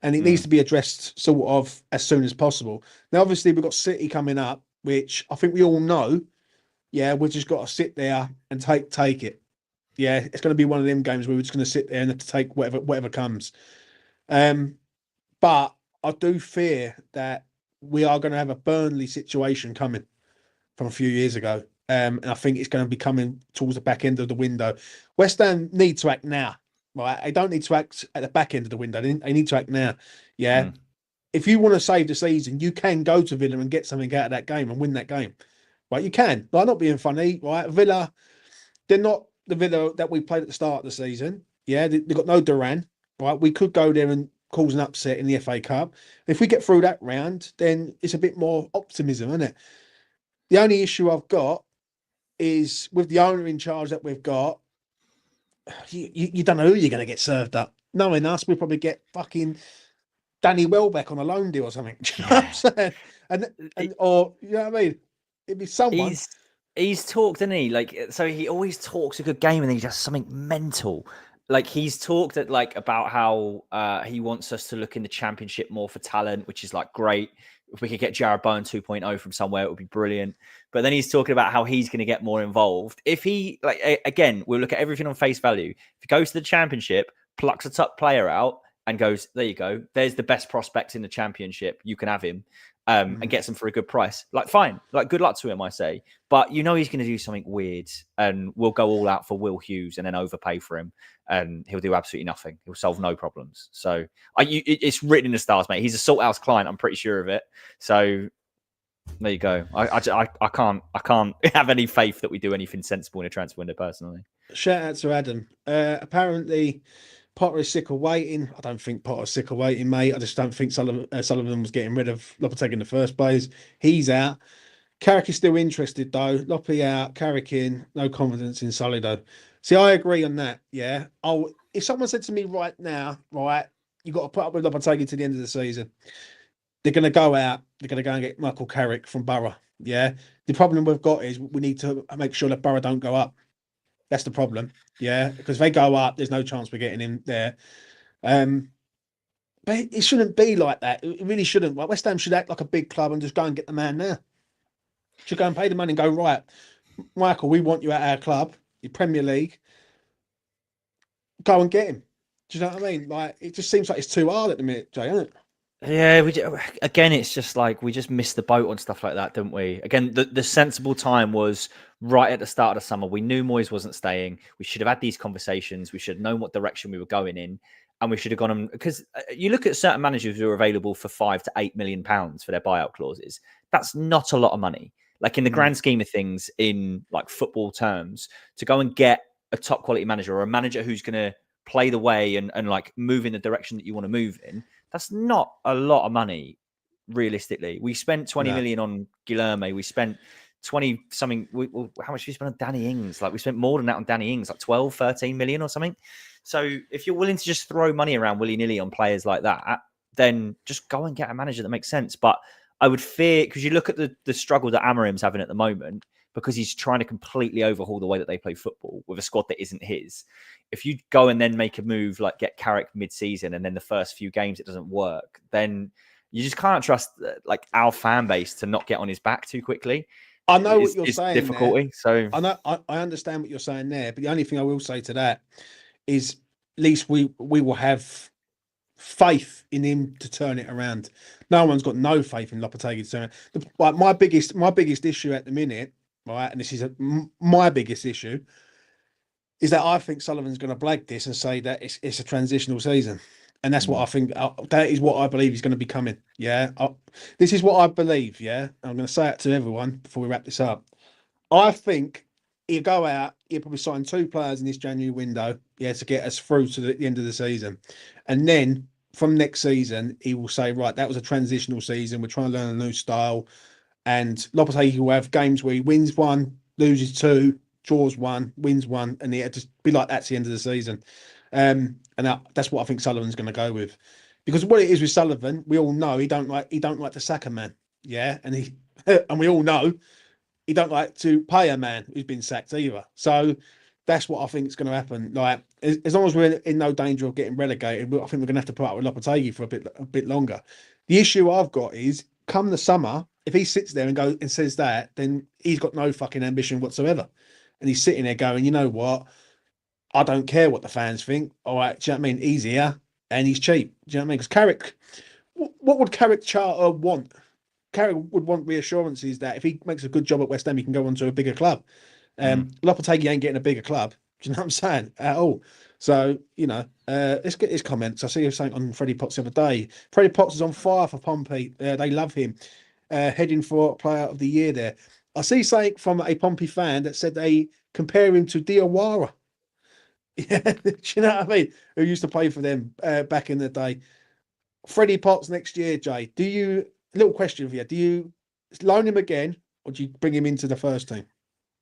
And it needs to be addressed sort of as soon as possible. Now, obviously, we've got City coming up, which I think we all know. Yeah, we've just got to sit there and take it. Yeah, it's going to be one of them games where we're just going to sit there and have to take whatever comes. But I do fear that we are going to have a Burnley situation coming from a few years ago. And I think it's going to be coming towards the back end of the window. West Ham need to act now, right? They don't need to act at the back end of the window. They need to act now. Yeah. If you want to save the season, you can go to Villa and get something out of that game and win that game. Right? You can. Like, not being funny, right? Villa, they're not the Villa that we played at the start of the season. Yeah, they've got no Duran, right? We could go there and cause an upset in the FA Cup. If we get through that round, then it's a bit more optimism, isn't it? The only issue I've got is with the owner in charge that we've got, you don't know who you're going to get served up. Knowing us, we'll probably get fucking Danny Welbeck on a loan deal or something. Do you know what I'm saying? Or, you know what I mean? It'd be someone. He's talked, didn't he? Like, so he always talks a good game and then he does something mental. Like, he's talked about how he wants us to look in the Championship more for talent, which is like great. If we could get Jared Bowen 2.0 from somewhere, it would be brilliant. But then he's talking about how he's going to get more involved. If he, again, we'll look at everything on face value. If he goes to the Championship, plucks a top player out and goes, there you go, there's the best prospect in the Championship, you can have him, and gets him for a good price. Like, fine. Like, good luck to him, I say. But you know he's going to do something weird and we'll go all out for Will Hughes and then overpay for him. And he'll do absolutely nothing. He'll solve no problems. So it's written in the stars, mate. He's a Salthouse client. I'm pretty sure of it. So there you go. I can't have any faith that we do anything sensible in a transfer window, personally. Shout out to Adam. Apparently, Potter is sick of waiting. I don't think Potter's sick of waiting, mate. I just don't think Sullivan was getting rid of Lopetegui in the first place. He's out. Carrick is still interested, though. Loppe out, Carrick in. No confidence in Sully, though. See, I agree on that, yeah. If someone said to me right now, right, you've got to put up with Lopetegui to the end of the season, they're going to go out, they're going to go and get Michael Carrick from Borough, yeah. The problem we've got is we need to make sure that Borough don't go up. That's the problem, yeah. Because if they go up, there's no chance we're getting in there. But it shouldn't be like that. It really shouldn't. Like, West Ham should act like a big club and just go and get the man there. Should go and pay the money and go, right, Michael, we want you at our club, your Premier League. Go and get him. Do you know what I mean? Like, it just seems like it's too hard at the minute, Jay, isn't it? Yeah, again, it's just like we just missed the boat on stuff like that, didn't we? Again, the sensible time was right at the start of the summer. We knew Moyes wasn't staying. We should have had these conversations. We should have known what direction we were going in, and we should have gone on, because you look at certain managers who are available for £5 to £8 million for their buyout clauses. That's not a lot of money. Like, in the grand scheme of things, in like football terms, to go and get a top quality manager or a manager who's going to play the way and like move in the direction that you want to move in, that's not a lot of money, realistically. We spent 20 million on Guilherme. We spent 20 something. How much did we spend on Danny Ings? Like, we spent more than that on Danny Ings, like 12, 13 million or something. So if you're willing to just throw money around willy-nilly on players like that, then just go and get a manager that makes sense. But I would fear, because you look at the struggle that Amorim's having at the moment, because he's trying to completely overhaul the way that they play football with a squad that isn't his. If you go and then make a move like get Carrick mid-season and then the first few games it doesn't work, then you just can't trust like our fan base to not get on his back too quickly. I know what you're saying. Difficulty. There. So I understand what you're saying there, but the only thing I will say to that is, at least we will have faith in him to turn it around. No one's got no faith in Lopetegui to turn it around. Like my biggest issue at the minute, right, and this is my biggest issue, is that I think Sullivan's going to blag this and say that it's a transitional season. And that's what I think. That is what I believe is going to be coming. Yeah. This is what I believe. Yeah. I'm going to say it to everyone before we wrap this up. I think he'll go out. He'll probably sign 2 players in this January window. Yeah. To get us through to the end of the season. And then from next season, he will say, right, that was a transitional season. We're trying to learn a new style. And Lopetegui will have games where he wins 1, loses 2, draws 1, wins 1, and it'll just be like that's the end of the season. And that's what I think Sullivan's going to go with, because what it is with Sullivan, we all know he don't like to sack a man, yeah, and we all know he don't like to pay a man who's been sacked either. So that's what I think is going to happen. Like as long as we're in no danger of getting relegated, I think we're going to have to put up with Lopetegui for a bit longer. The issue I've got is come the summer, if he sits there and goes and says that, then he's got no fucking ambition whatsoever, and he's sitting there going, you know what? I don't care what the fans think. All right, do you know what I mean? He's here and he's cheap. Do you know what I mean? Because Carrick, what would Carrick Charter want? Carrick would want reassurances that if he makes a good job at West Ham, he can go on to a bigger club. Lopetegui ain't getting a bigger club. Do you know what I'm saying? At all. So, you know, let's get his comments. I see you saying on Freddie Potts the other day. Freddie Potts is on fire for Pompey. They love him. Heading for Player of the Year there. I see something from a Pompey fan that said they compare him to Diawara. Yeah, do you know what I mean? Who used to play for them back in the day. Freddie Potts next year, Jay. Little question for you. Do you loan him again or do you bring him into the first team?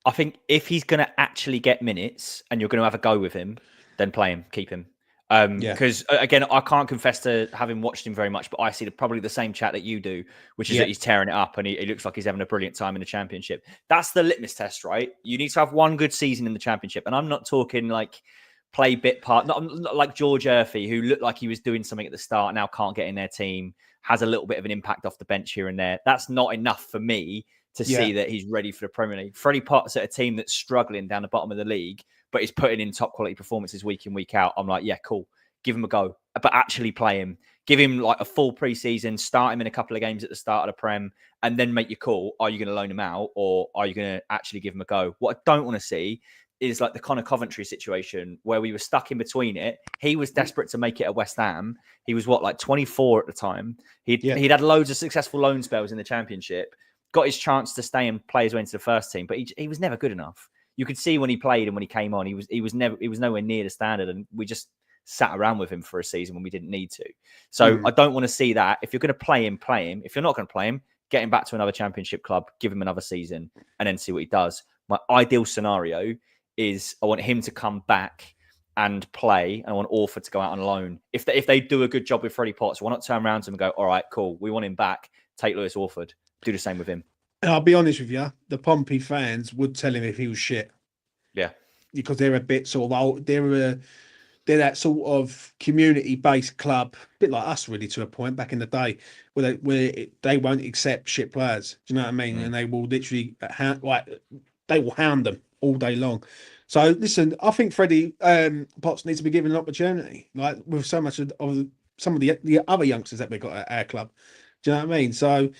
I think if he's going to actually get minutes and you're going to have a go with him, then play him, keep him. Because again, I can't confess to having watched him very much, but I see probably the same chat that you do, which is that he's tearing it up and he looks like he's having a brilliant time in the Championship. That's the litmus test, right? You need to have one good season in the Championship. And I'm not talking like play bit part, not like George Murphy, who looked like he was doing something at the start, now can't get in their team, has a little bit of an impact off the bench here and there. That's not enough for me to see that he's ready for the Premier League. Freddie Potts at a team that's struggling down the bottom of the league, but he's putting in top quality performances week in, week out. I'm like, yeah, cool. Give him a go, but actually play him. Give him like a full preseason, start him in a couple of games at the start of the Prem, and then make your call. Are you going to loan him out or are you going to actually give him a go? What I don't want to see is like the Connor Coventry situation where we were stuck in between it. He was desperate to make it at West Ham. He was like 24 at the time. He'd had loads of successful loan spells in the Championship, got his chance to stay and play his way into the first team, but he was never good enough. You could see when he played and when he came on, he was nowhere near the standard, and we just sat around with him for a season when we didn't need to. So I don't want to see that. If you're going to play him, play him. If you're not going to play him, get him back to another Championship club, give him another season, and then see what he does. My ideal scenario is I want him to come back and play, and I want Orford to go out on loan. If they do a good job with Freddie Potts, why not turn around to him and go, all right, cool, we want him back, take Lewis Orford, do the same with him. And I'll be honest with you, the Pompey fans would tell him if he was shit. Yeah. Because they're a bit sort of old, they're that sort of community-based club, a bit like us really to a point back in the day, where they won't accept shit players. Do you know what I mean? And they will literally they will hound them all day long. So listen, I think Freddie Potts needs to be given an opportunity, like with so much of some of the other youngsters that we've got at our club. Do you know what I mean? So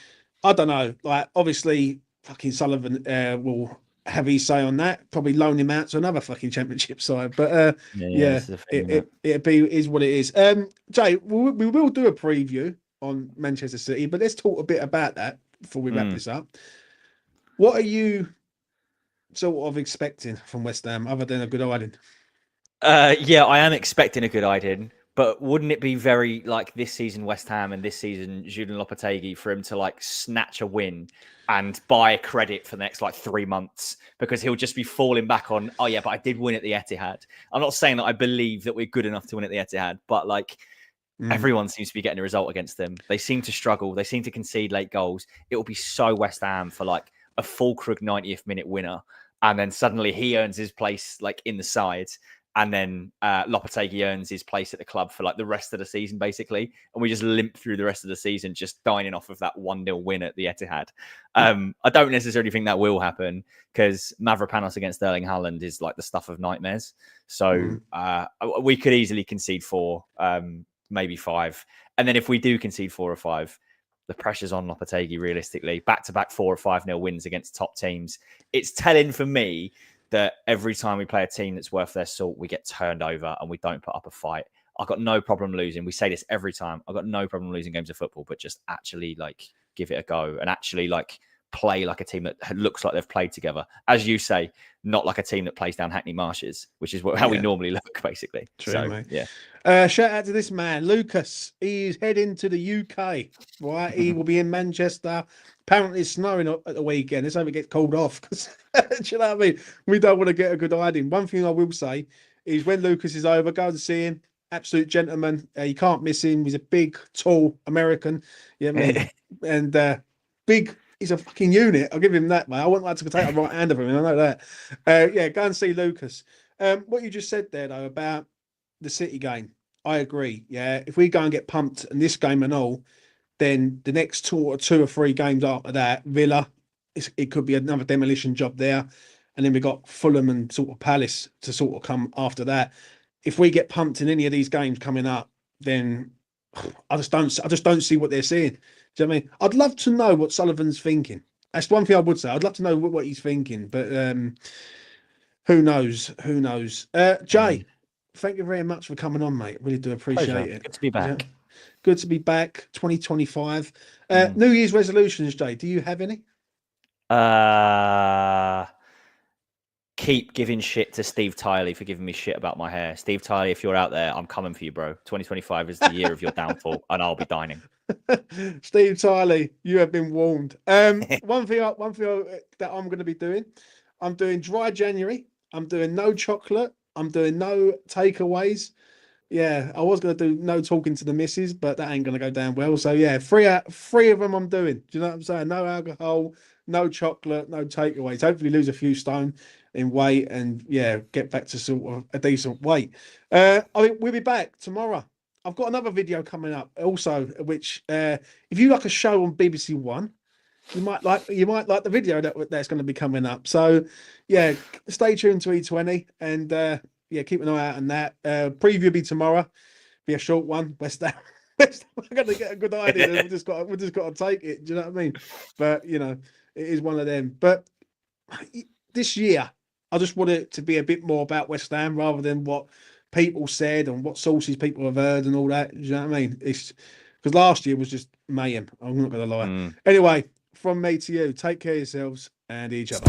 I don't know. Like obviously, fucking Sullivan will have his say on that. Probably loan him out to another fucking Championship side. But it is what it is. Jay, we will do a preview on Manchester City, but let's talk a bit about that before we wrap this up. What are you sort of expecting from West Ham other than a good hiding? Yeah, I am expecting a good hiding, but wouldn't it be very like this season West Ham and this season Julian Lopetegui for him to like snatch a win and buy credit for the next like 3 months, because he'll just be falling back on, oh yeah, but I did win at the Etihad. I'm not saying that I believe that we're good enough to win at the Etihad, but like everyone seems to be getting a result against them. They seem to struggle. They seem to concede late goals. It will be so West Ham for like a Fulkrug 90th minute winner. And then suddenly he earns his place like in the side. And then Lopetegui earns his place at the club for like the rest of the season, basically. And we just limp through the rest of the season, just dining off of that 1-0 win at the Etihad. I don't necessarily think that will happen, because Mavropanos against Erling Haaland is like the stuff of nightmares. So we could easily concede 4. maybe 5. And then if we do concede 4 or 5, the pressure's on Lopetegui realistically. Back-to-back 4 or 5-0 wins against top teams. It's telling for me that every time we play a team that's worth their salt, we get turned over and we don't put up a fight. I've got no problem losing. We say this every time. I've got no problem losing games of football, but just actually like give it a go and actually like play like a team that looks like they've played together. As you say, not like a team that plays down Hackney Marshes, which is how we normally look, basically. True, so, mate. Yeah. Shout out to this man, Lucas. He's heading to the UK. Right, he will be in Manchester. Apparently, it's snowing at the weekend. Let's hope it gets called off. Because do you know what I mean? We don't want to get a good hiding. One thing I will say is when Lucas is over, go and see him. Absolute gentleman. You can't miss him. He's a big, tall American. Yeah, you know I mean? And big. He's a fucking unit. I'll give him that, mate. I wouldn't like to take a right hand of him. I know that. Yeah, go and see Lucas. What you just said there, though, about the City game, I agree. Yeah, if we go and get pumped in this game and all, then the next 2 or 3 games after that, Villa, it could be another demolition job there, and then we got Fulham and sort of Palace to sort of come after that. If we get pumped in any of these games coming up, then I just don't see what they're seeing. Do you know what I mean? I'd love to know what Sullivan's thinking. That's one thing I would say. I'd love to know what he's thinking, but who knows? Who knows? Jay, thank you very much for coming on, mate. Really do appreciate it. Good to be back. Yeah. Good to be back. 2025. New Year's resolutions, Jay. Do you have any? Keep giving shit to Steve Tiley for giving me shit about my hair. Steve Tiley, if you're out there, I'm coming for you, bro. 2025 is the year of your downfall, and I'll be dining. Steve Tiley, you have been warned. One thing that I'm going to be doing, I'm doing dry January. I'm doing no chocolate. I'm doing no takeaways. Yeah, I was going to do no talking to the missus, but that ain't going to go down well. So yeah, three of them I'm doing. Do you know what I'm saying? No alcohol, no chocolate, no takeaways. Hopefully lose a few stone in weight and yeah, get back to sort of a decent weight. I think we'll be back tomorrow. I've got another video coming up also, which if you like a show on BBC One, you might like the video that's going to be coming up. So yeah, stay tuned to E20 and yeah, keep an eye out on that. Preview will be tomorrow. Be a short one. West Ham. We're going to get a good idea. We just got to take it. Do you know what I mean? But you know, it is one of them. But this year, I just want it to be a bit more about West Ham rather than what people said and what sources people have heard and all that. Do you know what I mean? It's because last year was just mayhem. I'm not going to lie. Anyway, from me to you, take care of yourselves and each other.